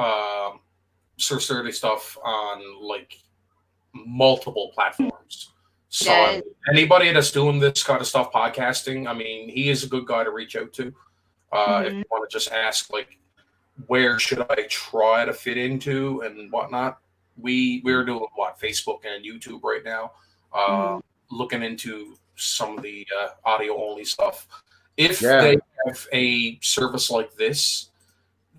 Sir Sturdy stuff on like multiple platforms. So anybody that's doing this kind of stuff, podcasting, I mean, he is a good guy to reach out to. If you want to just ask, like, where should I try to fit into and whatnot. We're doing Facebook and YouTube right now, looking into some of the audio only stuff. If they have a service like this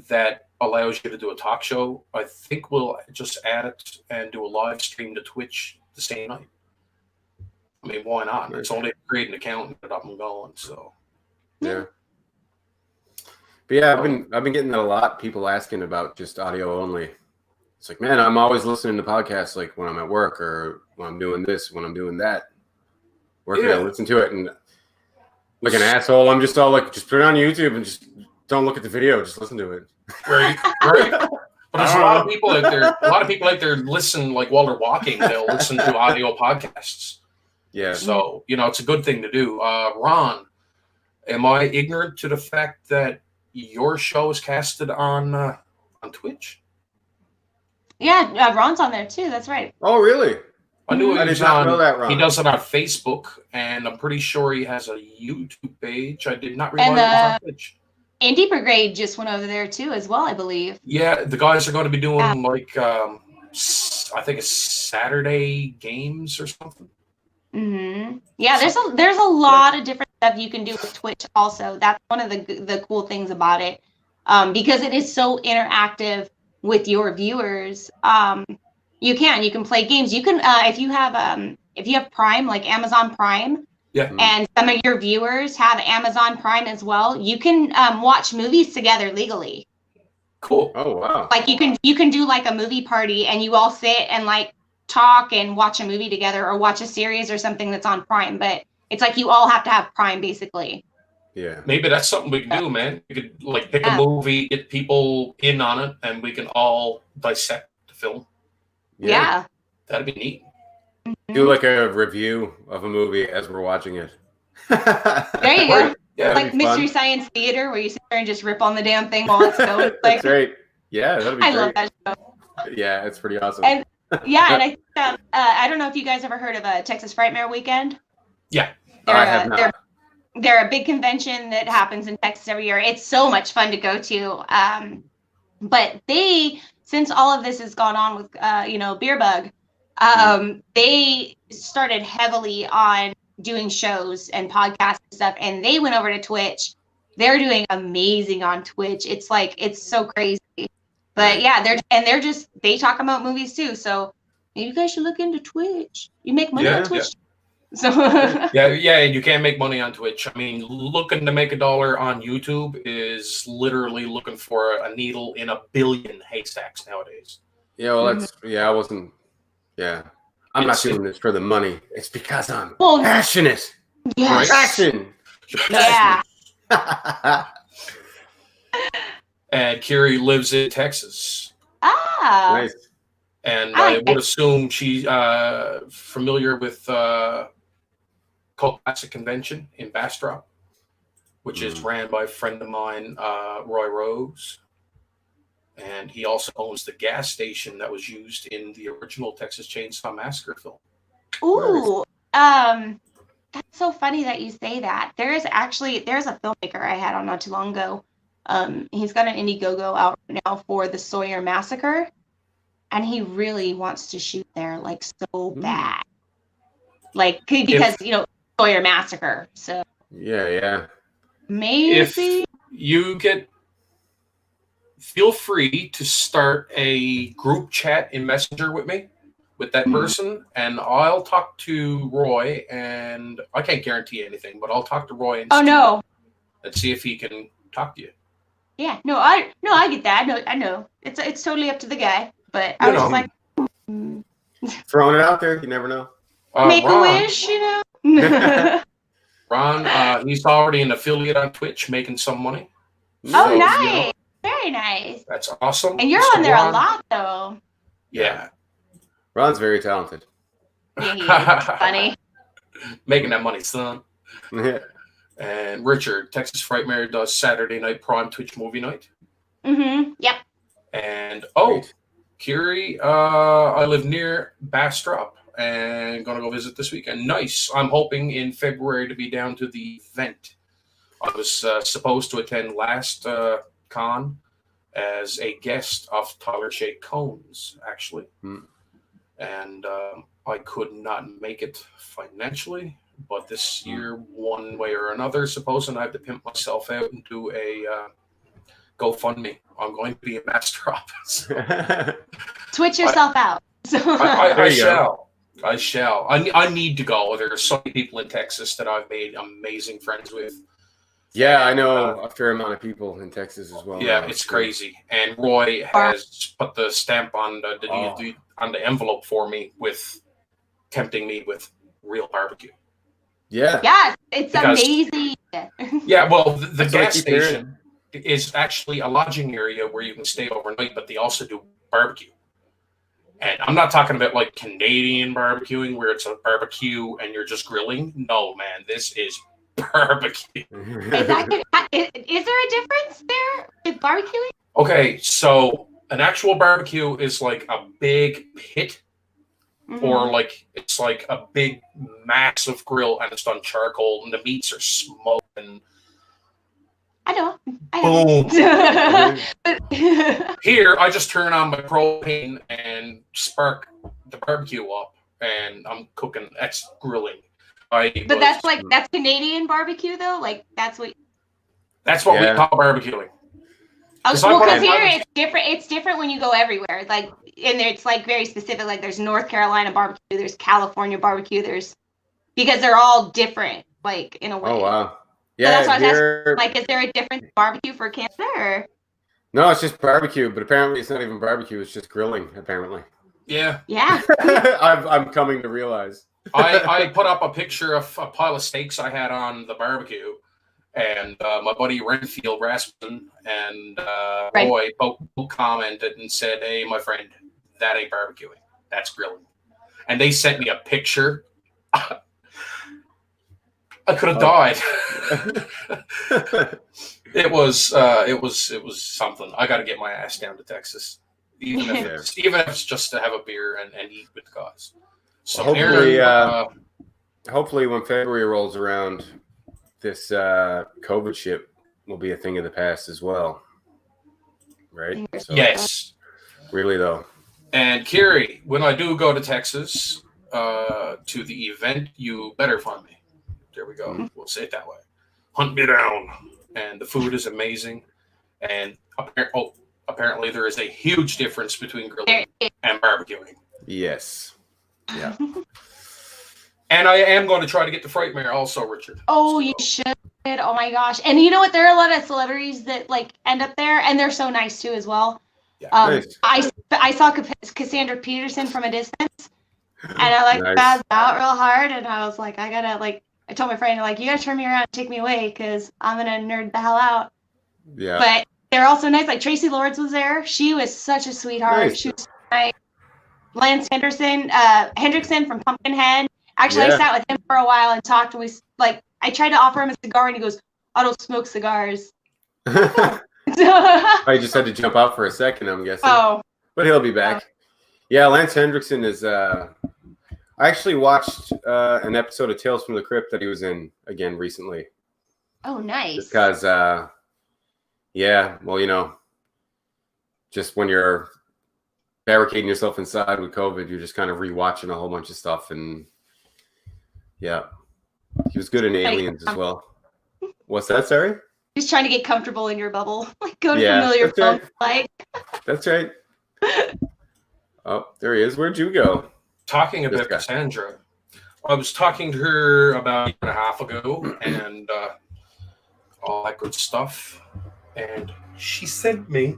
that allows you to do a talk show, I think we'll just add it and do a live stream to Twitch the same night. I mean, why not? It's only create an account and get up and going. So yeah. But yeah, I've been getting a lot. People asking about just audio only. It's like, man, I'm always listening to podcasts, like when I'm at work or when I'm doing this, when I'm doing that. Where can I listen to it? And like an asshole, I'm just all like, just put it on YouTube and just don't look at the video, just listen to it. Right. But there's a lot of people out there. A lot of people out there listen, like while they're walking, they'll listen to audio podcasts. Yeah. So it's a good thing to do. Ron, am I ignorant to the fact that your show is casted on Twitch? Yeah, Ron's on there too. That's right. Oh, really? I knew I did not know that, Ron. He does it on Facebook, and I'm pretty sure he has a YouTube page. I did not realize it was on Twitch. Indie Brigade just went over there too, as well, I believe. Yeah, the guys are going to be doing I think it's Saturday games or something. Yeah, there's a lot of different stuff you can do with Twitch. Also, that's one of the cool things about it, because it is so interactive with your viewers. You can play games. You can if you have Prime, like Amazon Prime. Yeah. And some of your viewers have Amazon Prime as well. You can watch movies together legally. Cool. Oh wow. Like you can do like a movie party, and you all sit and like talk and watch a movie together, or watch a series or something that's on Prime. But it's like you all have to have Prime, basically. Yeah. Maybe that's something we can do, man. We could like pick a movie, get people in on it, and we can all dissect the film. Yeah. That'd be neat. Do like a review of a movie as we're watching it. There you go. Yeah, like Mystery Science Theater, where you sit there and just rip on the damn thing while it's going. Like, that's right. Yeah, that'd be great. I love that show. Yeah, it's pretty awesome. And I think I don't know if you guys ever heard of a Texas Frightmare Weekend. Yeah, I have not. They're a big convention that happens in Texas every year. It's so much fun to go to. But since all of this has gone on with Beer Bug, they started heavily on doing shows and podcasts and stuff, and they went over to Twitch. They're doing amazing on Twitch. It's like, it's so crazy. But yeah, they talk about movies too. So maybe you guys should look into Twitch. You make money on Twitch. Yeah. So yeah, you can't make money on Twitch. I mean, looking to make $1 on YouTube is literally looking for a needle in a billion haystacks nowadays. Yeah, well, I'm not doing this for the money. It's because I'm passionate. Yes. Passion. Yeah. And Kiri lives in Texas. Ah. Nice. And I would assume she's familiar with Cult Classic Convention in Bastrop. which is ran by a friend of mine, Roy Rose. And he also owns the gas station that was used in the original Texas Chainsaw Massacre film. Ooh, that's so funny that you say that. There's a filmmaker I had on not too long ago. He's got an Indiegogo out right now for the Sawyer Massacre, and he really wants to shoot there like so bad, like because Sawyer Massacre. So yeah. Maybe if you feel free to start a group chat in Messenger with me, with that person, and I'll talk to Roy, and I can't guarantee anything, but I'll talk to Roy and see if he can talk to you. Yeah, I get that. I know. It's totally up to the guy, but I was just like throwing it out there. You never know. Make a wish, Ron, he's already an affiliate on Twitch, making some money. Oh, nice. Very nice. That's awesome. And you're on there a lot, though. Yeah. Ron's very talented. Yeah, funny. Making that money, son. And Richard, Texas Frightmare does Saturday night Prime Twitch movie night. Yep. And Kiri, I live near Bastrop and gonna go visit this weekend. Nice. I'm hoping in February to be down to the event. I was supposed to attend last con as a guest of Tyler Shea Combs, actually. And I could not make it financially. But this year, one way or another, supposing I have to pimp myself out and do a GoFundMe, I'm going to be a master office. Switch yourself out. I shall. I need to go. There are so many people in Texas that I've made amazing friends with. Yeah, I know a fair amount of people in Texas as well. Yeah, it's crazy. And Roy has put the stamp on the envelope for me with tempting me with real barbecue. Yeah. Yes, it's amazing. Yeah, well, the gas station is actually a lodging area where you can stay overnight, but they also do barbecue. And I'm not talking about like Canadian barbecuing where it's a barbecue and you're just grilling. No, man, this is barbecue. Is there a difference there with barbecuing? Okay, so an actual barbecue is like a big pit, or like it's like a big massive grill and it's on charcoal and the meats are smoked and I know. Boom. Here, I just turn on my propane and spark the barbecue up, and I'm cooking. That's grilling. That's Canadian barbecue though. Like that's what we call barbecuing. Because here it's different. It's different when you go everywhere. Like, and it's like very specific. Like, there's North Carolina barbecue, there's California barbecue, because they're all different. Like in a way. Oh wow. Yeah. So that's why I was asking, like, is there a different barbecue for Canada? Or? No, it's just barbecue, but apparently it's not even barbecue. It's just grilling. Apparently. Yeah. Yeah. I'm coming to realize. I put up a picture of a pile of steaks I had on the barbecue. And my buddy Renfield Rasmussen and Roy both commented and said, "Hey, my friend, that ain't barbecuing. That's grilling." And they sent me a picture. I could have died. It was something. I got to get my ass down to Texas, even if it's just to have a beer and eat with the guys. So hopefully, when February rolls around, this COVID shit will be a thing of the past as well, right? So, yes. Really, though. And Kiri, when I do go to Texas to the event, you better find me. There we go. We'll say it that way. Hunt me down. And the food is amazing. And apparently there is a huge difference between grilling and barbecuing. Yes. Yeah. And I am going to try to get the Frightmare also, Richard. Oh, you should. Oh my gosh. And you know what? There are a lot of celebrities that like end up there, and they're so nice too as well. Yeah, nice. I saw Cassandra Peterson from a distance, and I spazzed out real hard, and I was like, I told my friend, like, you gotta turn me around and take me away because I'm gonna nerd the hell out. Yeah. But they're also nice. Like Tracy Lords was there. She was such a sweetheart. Nice. She was nice. Lance Hendrickson from Pumpkinhead. Actually, I sat with him for a while and talked, and I tried to offer him a cigar, and he goes, Otto smokes cigars. I just had to jump out for a second, I'm guessing. Oh. But he'll be back. Yeah, Lance Hendrickson is... I actually watched an episode of Tales from the Crypt that he was in again recently. Oh, nice. Just because, yeah, well, you know, just when you're barricading yourself inside with COVID, you're just kind of rewatching a whole bunch of stuff. And, yeah, he was good in Aliens as well. What's that, sorry? Just trying to get comfortable in your bubble. Like, go to Yeah, familiar that's right. folks. Like. That's right. Oh, there he is. Where'd you go? Talking This about guy. Cassandra, I was talking to her about a year and a half ago, and all that good stuff. And she sent me.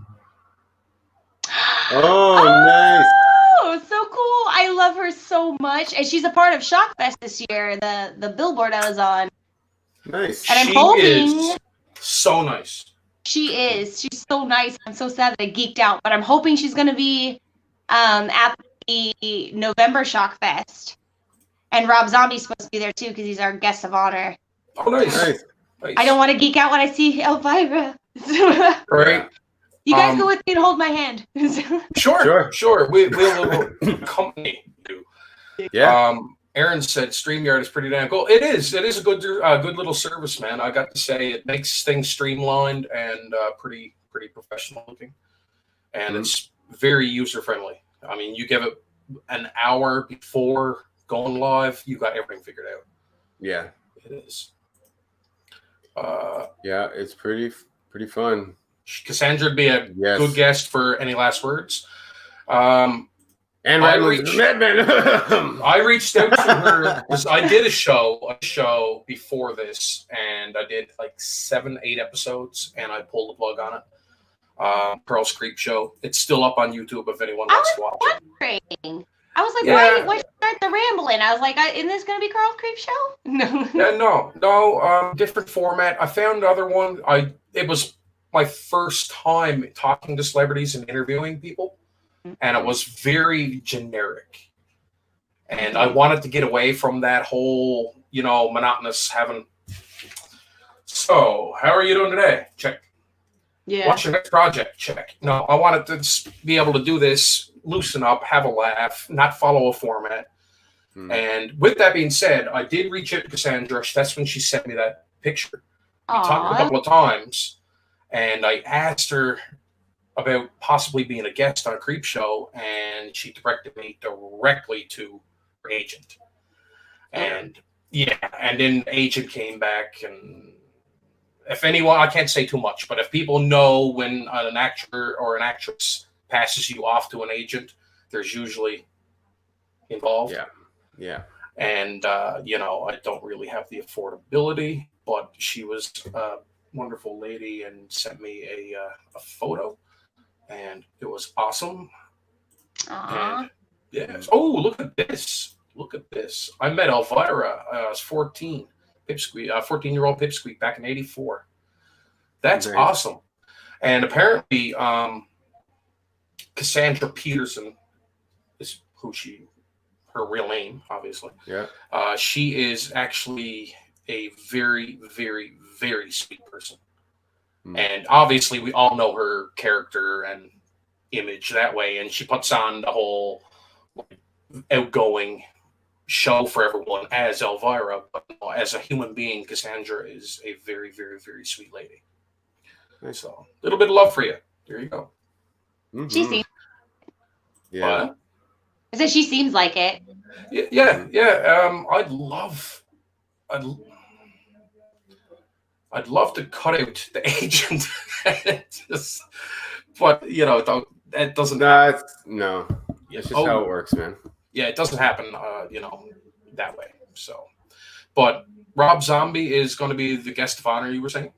Oh, nice. Oh, so cool. I love her so much. And she's a part of Shockfest this year, the billboard I was on. Nice. And I'm She hoping is so nice. she is. She's so nice. I'm so sad that I geeked out, but I'm hoping she's going to be at the November Shockfest. And Rob Zombie's supposed to be there too because he's our guest of honor. Oh, nice. Nice. Nice. I don't want to geek out when I see Elvira. Right. You guys go with me and hold my hand. Sure. We'll company you. Yeah. Aaron said StreamYard is pretty damn cool. It is. It is a good little service, man. I got to say, it makes things streamlined and pretty professional looking, and it's very user friendly. I mean, you give it an hour before going live, you got everything figured out. Yeah. It is. Yeah, it's pretty fun. Cassandra would be a good guest for any last words. And Madman. I reached out to her because I did a show before this, and I did like 7-8 episodes, and I pulled the plug on it. Pearl's Creep Show. It's still up on YouTube if anyone wants to watch it. I was like, why start the rambling? I was like, isn't this going to be Carl's Creep Show? No. Yeah, no. Different format. I found another one. It was my first time talking to celebrities and interviewing people, and it was very generic. And I wanted to get away from that whole, monotonous having. So, how are you doing today? Check. Yeah. What's your next project? Check. No, I wanted to just be able to do this, loosen up, have a laugh, not follow a format. And with that being said, I did reach out to Cassandra. That's when she sent me that picture. We talked a couple of times, and I asked her about possibly being a guest on a Creep Show, and she directed me directly to her agent. And and then the agent came back, and if anyone, I can't say too much, but if people know when an actor or an actress passes you off to an agent, there's usually involved. Yeah. And, I don't really have the affordability, but she was a wonderful lady and sent me a photo, and it was awesome. And, look at this. Look at this. I met Elvira. I was 14. Pipsqueak, 14-year-old Pipsqueak back in '84. That's awesome. And apparently, Cassandra Peterson is her real name, obviously. Yeah. She is actually a very, very, very sweet person. And obviously, we all know her character and image that way. And she puts on the whole outgoing show for everyone as Elvira, but as a human being, Cassandra is a very, very, very sweet lady. Nice. So, a little bit of love for you. There you go. She seems. Yeah. I said she seems like it. Yeah. I'd love to cut out the agent, but that doesn't. No. It's just how it works, man. Yeah, it doesn't happen, that way. So, but Rob Zombie is going to be the guest of honor, you were saying?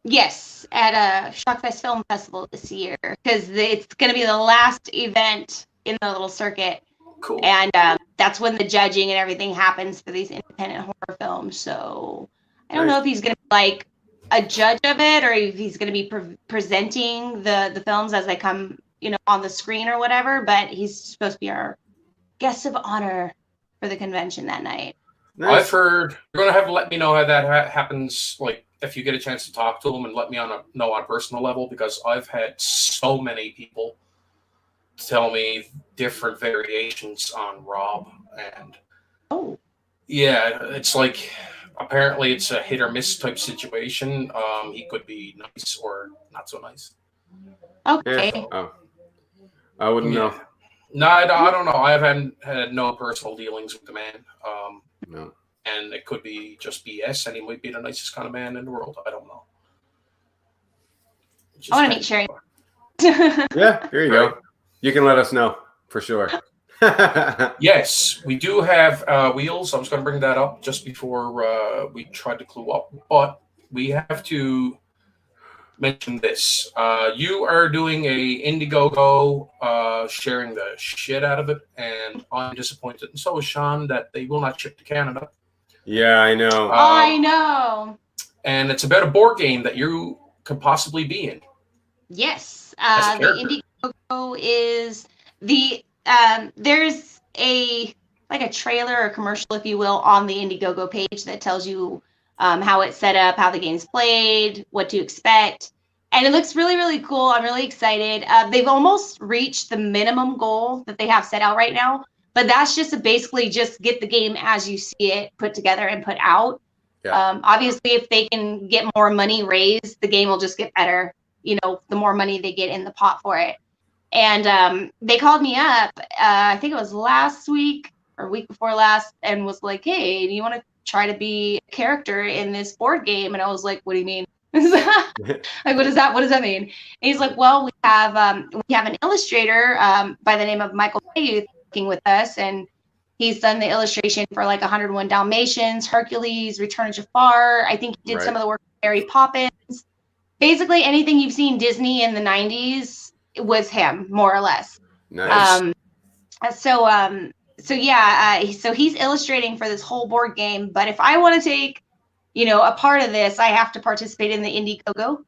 Yes, at a Shockfest Film Festival this year, because it's going to be the last event in the little circuit. Cool. And that's when the judging and everything happens for these independent horror films. So I don't know if he's going to be like a judge of it, or if he's going to be presenting the films as they come, on the screen or whatever. But he's supposed to be our guest of honor for the convention that night. Nice. I've heard you're going to have to let me know how that happens, like if you get a chance to talk to him and let me know on a personal level, because I've had so many people tell me different variations on Rob, and yeah, it's like apparently it's a hit or miss type situation. He could be nice or not so nice. Okay. Yeah. Oh, I wouldn't know. No, I don't know. I haven't had no personal dealings with the man. No. And it could be just BS, and he might be the nicest kind of man in the world. I don't know. I want to meet Sherry. Yeah, there you go. You can let us know for sure. Yes, we do have wheels. I was going to bring that up just before we tried to clue up, but we have to mention this. You are doing a Indiegogo, sharing the shit out of it, and I'm disappointed, and so is Sean, that they will not ship to Canada. Yeah, I know. I know. And it's about a board game that you could possibly be in. Yes. The Indiegogo is there's a trailer or commercial, if you will, on the Indiegogo page that tells you how it's set up, how the game's played, what to expect. And it looks really, really cool. I'm really excited. They've almost reached the minimum goal that they have set out right now. But that's just to basically just get the game as you see it put together and put out. Yeah. Obviously, if they can get more money raised, the game will just get better. You know, the more money they get in the pot for it. And they called me up, I think it was last week or week before last, and was like, hey, do you want to try to be a character in this board game? And I was like, what do you mean? Like, what does that mean? And he's like, well, we have an illustrator by the name of Michael Bayou working with us, and he's done the illustration for like 101 Dalmatians, Hercules, Return of Jafar. I think he did some of the work for Mary Poppins. Basically anything you've seen Disney in the 90s was him, more or less. Nice. So he's illustrating for this whole board game, but if I want to take, a part of this, I have to participate in the Indiegogo.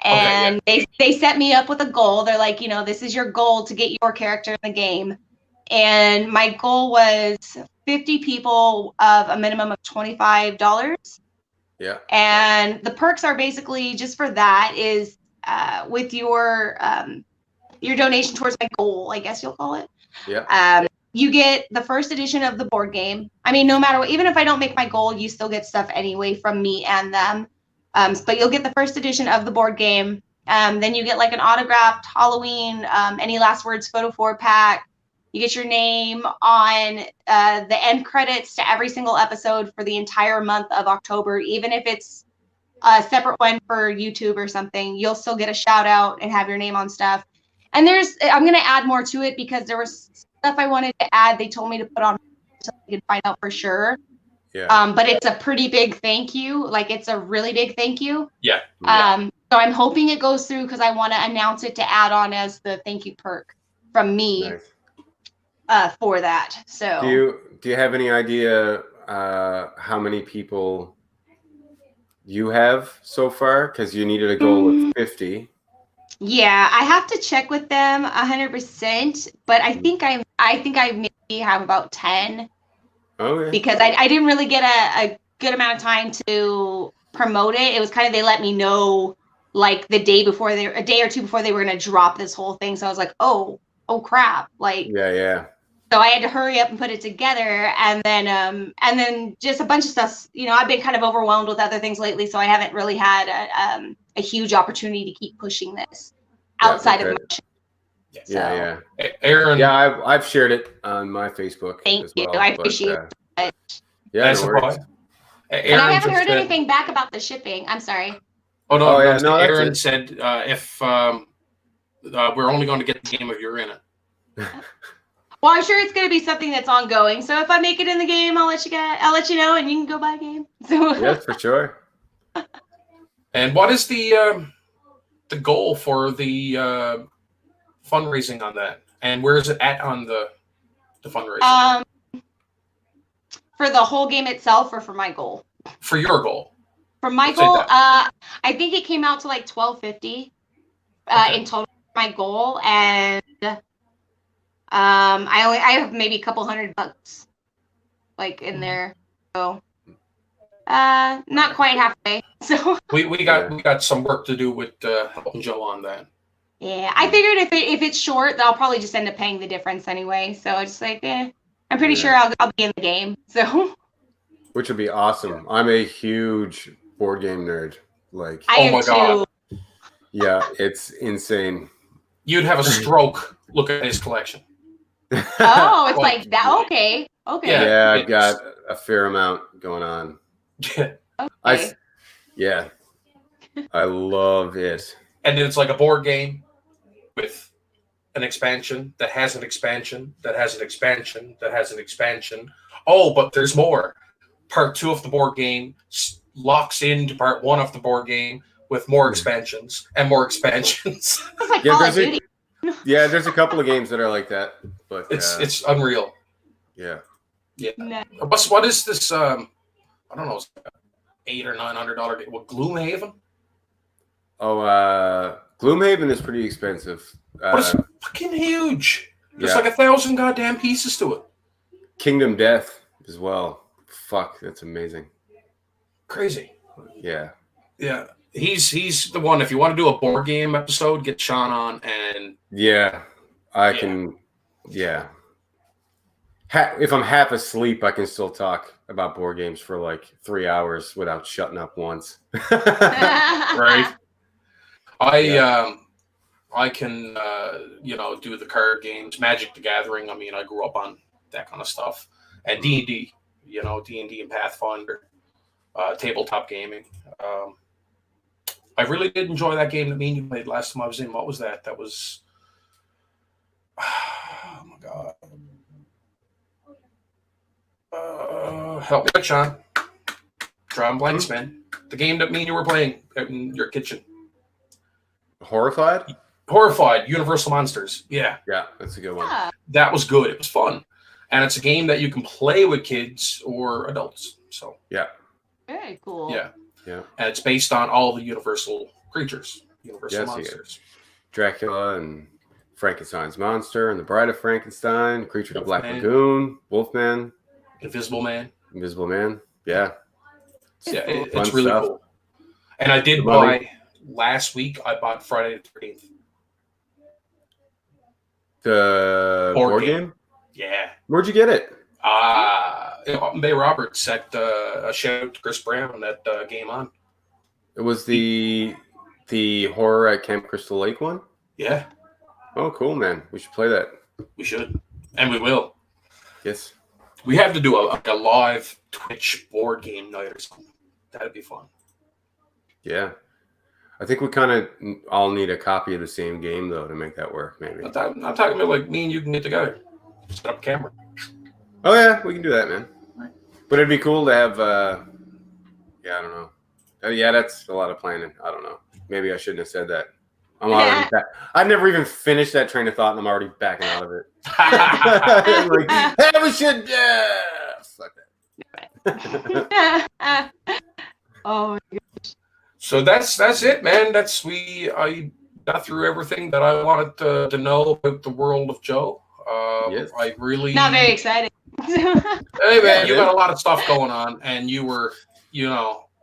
And they set me up with a goal. They're like, this is your goal to get your character in the game. And my goal was 50 people of a minimum of $25. Yeah. And the perks are basically just for that is with your donation towards my goal, I guess you'll call it. Yeah. You get the first edition of the board game. I mean, no matter what, even if I don't make my goal, you still get stuff anyway from me and them. But you'll get the first edition of the board game. Then you get like an autographed Halloween, any last words photo 4-pack. You get your name on the end credits to every single episode for the entire month of October, even if it's a separate one for YouTube or something. You'll still get a shout out and have your name on stuff. And I'm going to add more to it because there was stuff I wanted to add. They told me to put on so I could find out for sure. Yeah. But it's a pretty big thank you. Like, it's a really big thank you. Yeah. So I'm hoping it goes through because I want to announce it to add on as the thank you perk from me. Nice. For that. So do you have any idea how many people you have so far? Because you needed a goal of 50. Yeah, I have to check with them 100%, but I think I maybe have about 10. Okay. Because I didn't really get a good amount of time to promote it. It was kind of, they let me know like a day or two before they were going to drop this whole thing. So I was like, oh crap. Like, yeah. So I had to hurry up and put it together, and then just a bunch of stuff. I've been kind of overwhelmed with other things lately, so I haven't really had a huge opportunity to keep pushing this outside of my show. Yeah. Aaron. Yeah, I've shared it on my Facebook. Thank as you. well, I appreciate it. Yeah, no worries. And I haven't heard anything back about the shipping. I'm sorry. Oh no! Oh, yeah, no. Aaron said if we're only going to get the game if you're in it. Well, I'm sure it's going to be something that's ongoing. So if I make it in the game, I'll let you know, and you can go buy a game. So yes, for sure. And what is the goal for the fundraising on that? And where is it at on the fundraising? For the whole game itself, or for my goal? For your goal. For my goal, I think it came out to like $12.50 in total for my goal, and I have maybe a couple $100 like in there. So Not quite halfway. So We got some work to do with helping Joe on that. yeah, I figured if it's short, I'll probably just end up paying the difference anyway. So it's like, I'm pretty sure I'll be in the game. So Which would be awesome. I'm a huge board game nerd. Like, I am too. yeah, it's insane. You'd have a stroke looking at his collection. Oh, it's like that. Okay. Yeah, I've got a fair amount going on. Yeah. Okay. I love it. And then it's like a board game with an expansion that has an expansion that has an expansion that has an expansion. Oh, but there's more. Part 2 of the board game locks into part 1 of the board game with more expansions and more expansions. It's like Call of Duty. There's a couple of games that are like that, but it's unreal. Yeah. No. What is this? I don't know, $800 or $900 game. What, Gloomhaven? Oh, Gloomhaven is pretty expensive. But it's fucking huge. There's like 1,000 goddamn pieces to it. Kingdom Death as well. Fuck, that's amazing. Crazy. Yeah. Yeah. He's the one. If you want to do a board game episode, get Sean on and I can. Yeah. If I'm half asleep, I can still talk about board games for like 3 hours without shutting up once. Right. I can do the card games, Magic the Gathering. I mean, I grew up on that kind of stuff, and D&D. D&D and Pathfinder, tabletop gaming. I really did enjoy that game that me and you played last time I was in. What was that? That was, oh my god. Help me out, Sean. Drawing blanks, man. The game that me and you were playing in your kitchen. Horrified, Universal Monsters. Yeah, that's a good one. That was good. It was fun, and it's a game that you can play with kids or adults. So very cool. Yeah, and it's based on all the Universal creatures, monsters. Dracula and Frankenstein's monster and the Bride of Frankenstein, Creature of the Black Wolfman. Lagoon, Wolfman, Invisible Man. Yeah, it's really cool. And I did buy last week. I bought Friday the 13th. The board game. Yeah. Where'd you get it? Bay Roberts at a shout out to Chris Brown that game on. It was the horror at Camp Crystal Lake one. Yeah. Oh, cool, man. We should play that. We should, and we will. Yes. We have to do a live Twitch board game night or something. That'd be fun. Yeah. I think we kind of all need a copy of the same game, though, to make that work, maybe. I'm talking about like me and you can get together. Set up a camera. Oh, yeah. We can do that, man. But it'd be cool to have, I don't know. That's a lot of planning. I don't know. Maybe I shouldn't have said that. I'm already back. I've never even finished that train of thought, and I'm already backing out of it. Like, hey, we should, fuck that. Oh my gosh. So that's it, man. I got through everything that I wanted to know about the world of Joe. Yes. I really Not very excited. Hey man, you got a lot of stuff going on, and you were,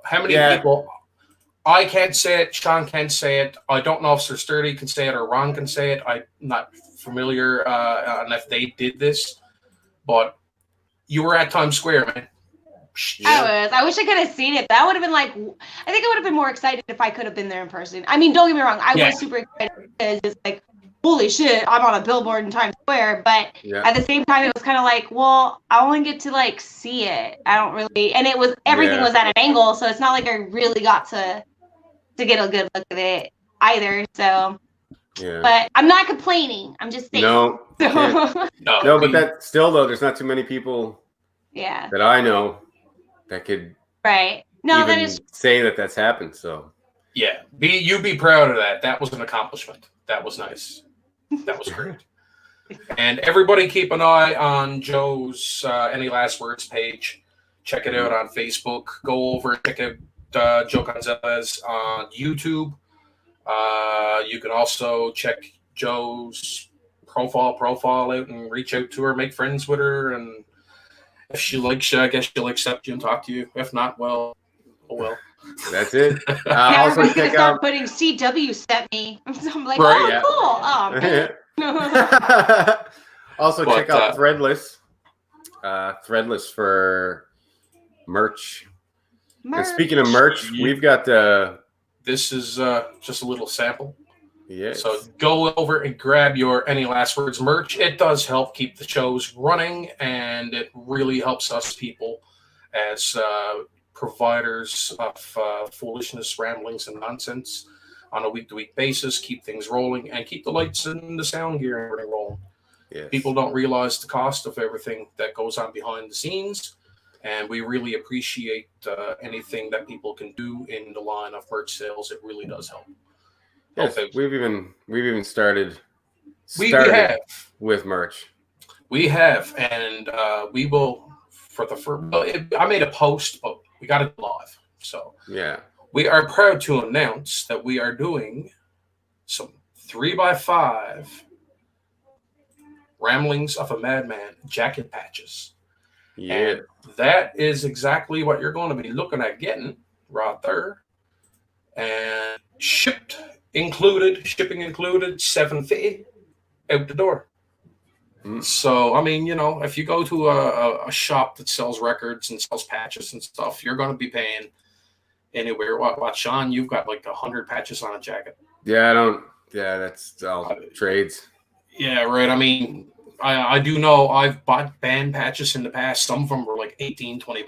how many people? I can't say it. Sean can't say it. I don't know if Sir Sturdy can say it or Ron can say it. I'm not familiar on if they did this, but you were at Times Square, man. I was. I wish I could have seen it. That would have been like, I think I would have been more excited if I could have been there in person. I mean, don't get me wrong. I was super excited because it's like, holy shit, I'm on a billboard in Times Square. But at the same time, it was kind of like, well, I only get to like see it. I don't really, and it was, everything was at an angle. So it's not like I really got to get a good look at it either. So, but I'm not complaining. I'm just saying. No, but that still though, there's not too many people that I know that could that is say that that's happened. So you be proud of that. That was an accomplishment. That was nice. That was great. And everybody keep an eye on Joe's Any Last Words page. Check it out on Facebook. Go over and check out Joe Gonsalves on YouTube. You can also check Joe's profile out and reach out to her, make friends with her, and If she likes you, I guess she'll accept you and talk to you. If not, well, oh well. That's it. Now Also everybody's gonna check start out. putting CW sent me. I'm like, Right, oh, yeah. cool. Oh, Also But, check out Threadless. Threadless for merch. And speaking of merch, we've got this is just a little sample. yes. So go over and grab your Any Last Words merch. It does help keep the shows running, and it really helps us people as providers of foolishness, ramblings, and nonsense on a week-to-week basis, keep things rolling, and keep the lights and the sound gear and everything rolling. Yes. People don't realize the cost of everything that goes on behind the scenes, and we really appreciate anything that people can do in the line of merch sales. It really does help. Yes, Okay. we've even started We have. with merch. We have, and we will for the first. I made a post, but we got it live. So Yeah. we are proud to announce that we are doing some 3x5 Ramblings of a Madman jacket patches. Yeah. And that is exactly what you're going to be looking at getting right there. And shipping included, $750 out the door. So, I mean, if you go to a shop that sells records and sells patches and stuff, you're going to be paying anywhere. What, Sean, you've got like 100 patches on a jacket. Yeah, that's all trades. Yeah, right. I mean, I do know I've bought band patches in the past. Some of them were like $18, $20.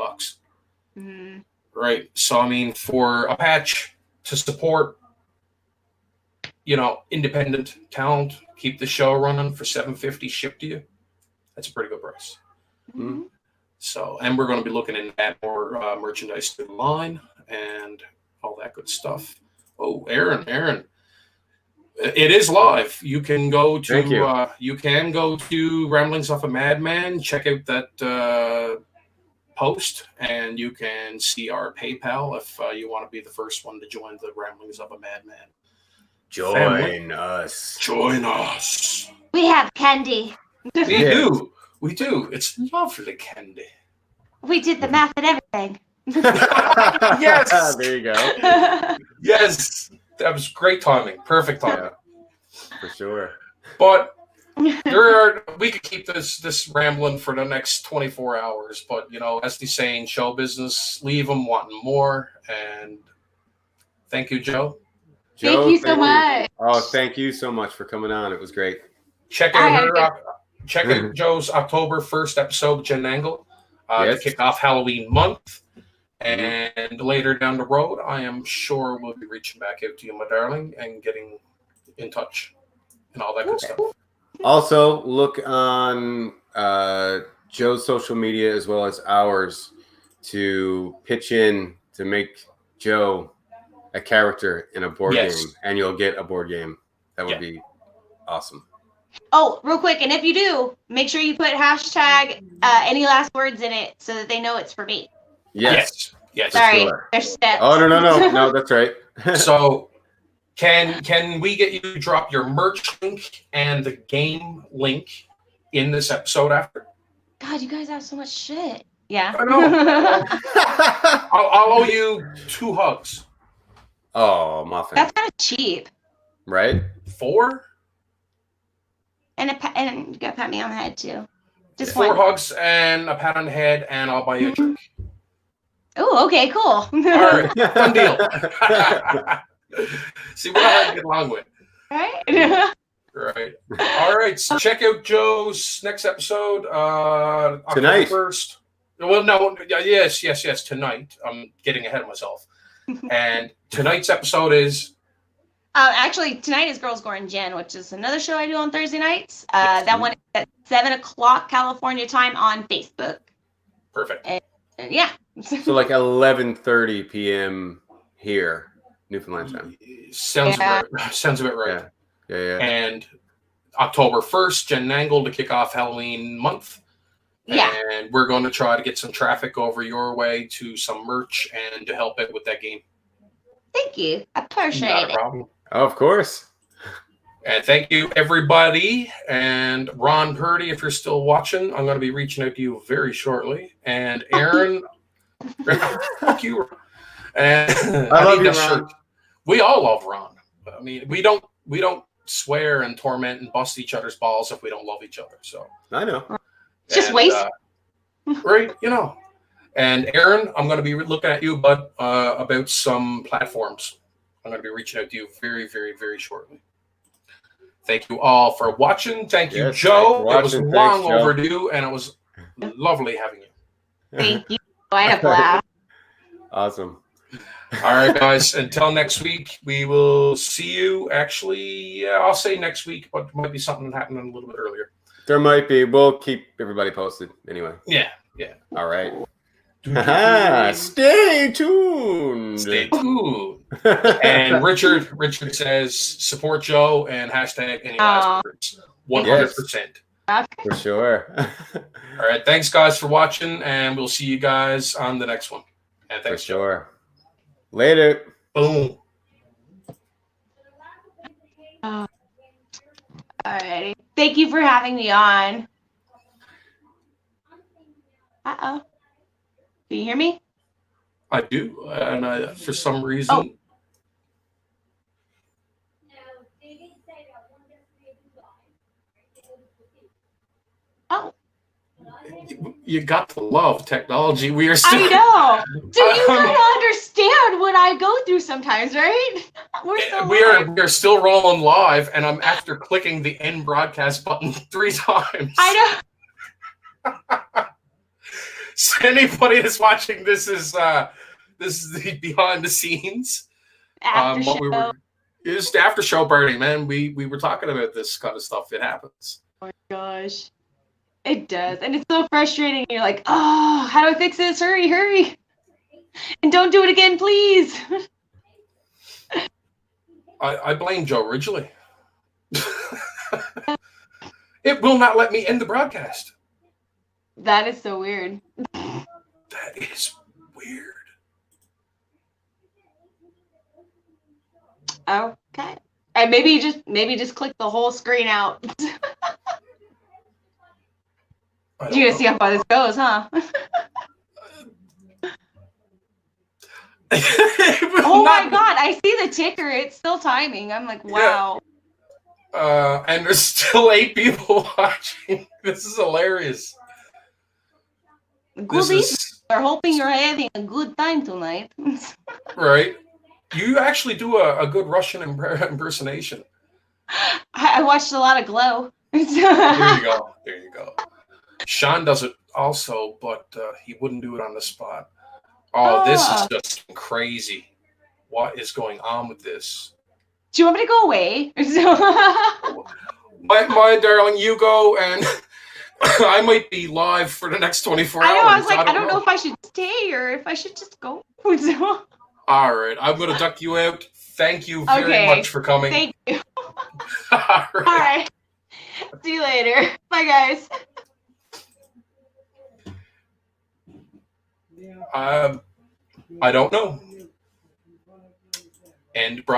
mm-hmm. Right. So, I mean, for a patch to support, independent talent, keep the show running for $750 shipped to you, that's a pretty good price. Mm-hmm. So, and we're going to be looking into add more merchandise to the line and all that good stuff. Oh, Aaron. It is live. You can go to Ramblings of a Madman, check out that post, and you can see our PayPal if you want to be the first one to join the Ramblings of a Madman. Join us. Join us. We have candy. We do. It's lovely candy. We did the math and everything. Yes. There you go. Yes. That was great timing. Perfect timing. Yeah, for sure. But we could keep this rambling for the next 24 hours. But, as they say in show business, leave them wanting more. And thank you, Joe. Thank you so much. Oh, thank you so much for coming on. It was great. Check out Joe's October 1st episode with Jen Angle to kick off Halloween month. And later down the road, I am sure we'll be reaching back out to you, my darling, and getting in touch and all that good stuff. Also, look on Joe's social media as well as ours to pitch in to make Joe a character in a board game, and you'll get a board game. That would be awesome. Oh, real quick, and if you do, make sure you put hashtag any last words in it so that they know it's for me. Yes. Sorry, Sure. there's steps. Oh, no, that's right. So, can we get you to drop your merch link and the game link in this episode after? God, you guys have so much shit. Yeah. I know. I'll owe you 2 hugs. Oh, muffin. That's kind of cheap. Right? 4? And you gotta pat me on the head too. Just 4 one. hugs and a pat on the head, and I'll buy you a drink. Oh, okay, cool. All right, done deal. See, we're not hard to get along with. Right? Right. All right. So check out Joe's next episode. Tonight. October 1st. Well, no. Yes. Tonight. I'm getting ahead of myself. And tonight's episode is. Actually, tonight is Girls Gore and Jen, which is another show I do on Thursday nights. That one is at 7:00 California time on Facebook. Perfect. And yeah. So like 11:30 p.m. here, Newfoundland time. Sounds about right. Yeah. And October 1st, Jen Angle to kick off Halloween month. Yeah. And we're going to try to get some traffic over your way to some merch and to help it with that game. Thank you. I appreciate Not a it. problem. Oh, of course. And thank you, everybody. And Ron Purdy, if you're still watching, I'm going to be reaching out to you very shortly. And Aaron, fuck you. And I love need you, that Ron. shirt. We all love Ron. I mean, we don't swear and torment and bust each other's balls if we don't love each other. So I know. It's just waste. Right, you know. And Aaron, I'm going to be looking at you, bud, about some platforms. I'm going to be reaching out to you very, very, very shortly. Thank you all for watching. Thank you, Yes, Joe. thanks for It was watching. long Thanks, Joe. overdue, and it was lovely having you. Thank you. I had a blast. Awesome. All right, guys. Until next week, we will see you. Actually, yeah, I'll say next week, but it might be something happening a little bit earlier. There might be. We'll keep everybody posted anyway. Yeah. All right. Stay tuned. Stay tuned. And Richard says support Joe and hashtag any last words. 100%. For sure. All right. Thanks, guys, for watching, and we'll see you guys on the next one. And thanks, For sure. Later. Boom. All right. Thank you for having me on. Uh-oh. Can you hear me? I do, and for some reason. Oh. You got to love technology. We are still. I know. Do you gotta understand what I go through sometimes, right? We are still rolling live, and I'm after clicking the end broadcast button 3 times. I know. So anybody that's watching this is the behind the scenes. After show. It's the after show party, man. We were talking about this kind of stuff. It happens. Oh my gosh. It does. And it's so frustrating. You're like, oh, how do I fix this? Hurry. And don't do it again, please. I blame Joe originally. It will not let me end the broadcast. That is so weird. That is weird. Okay. And maybe just click the whole screen out. You're gonna see how far this goes, huh? Oh my god, I see the ticker. It's still timing. I'm like, wow. Yeah. And there's still 8 people watching. This is hilarious. We're hoping you're having a good time tonight. Right. You actually do a good Russian impersonation. I watched a lot of Glow. There you go. Sean does it also, but he wouldn't do it on the spot. Oh, this is just crazy. What is going on with this? Do you want me to go away? My darling, you go, and I might be live for the next 24 hours. I was like, I don't know if I should stay or if I should just go. All right, I'm going to duck you out. Thank you very much for coming. Thank you. All right. See you later. Bye, guys. I don't know. End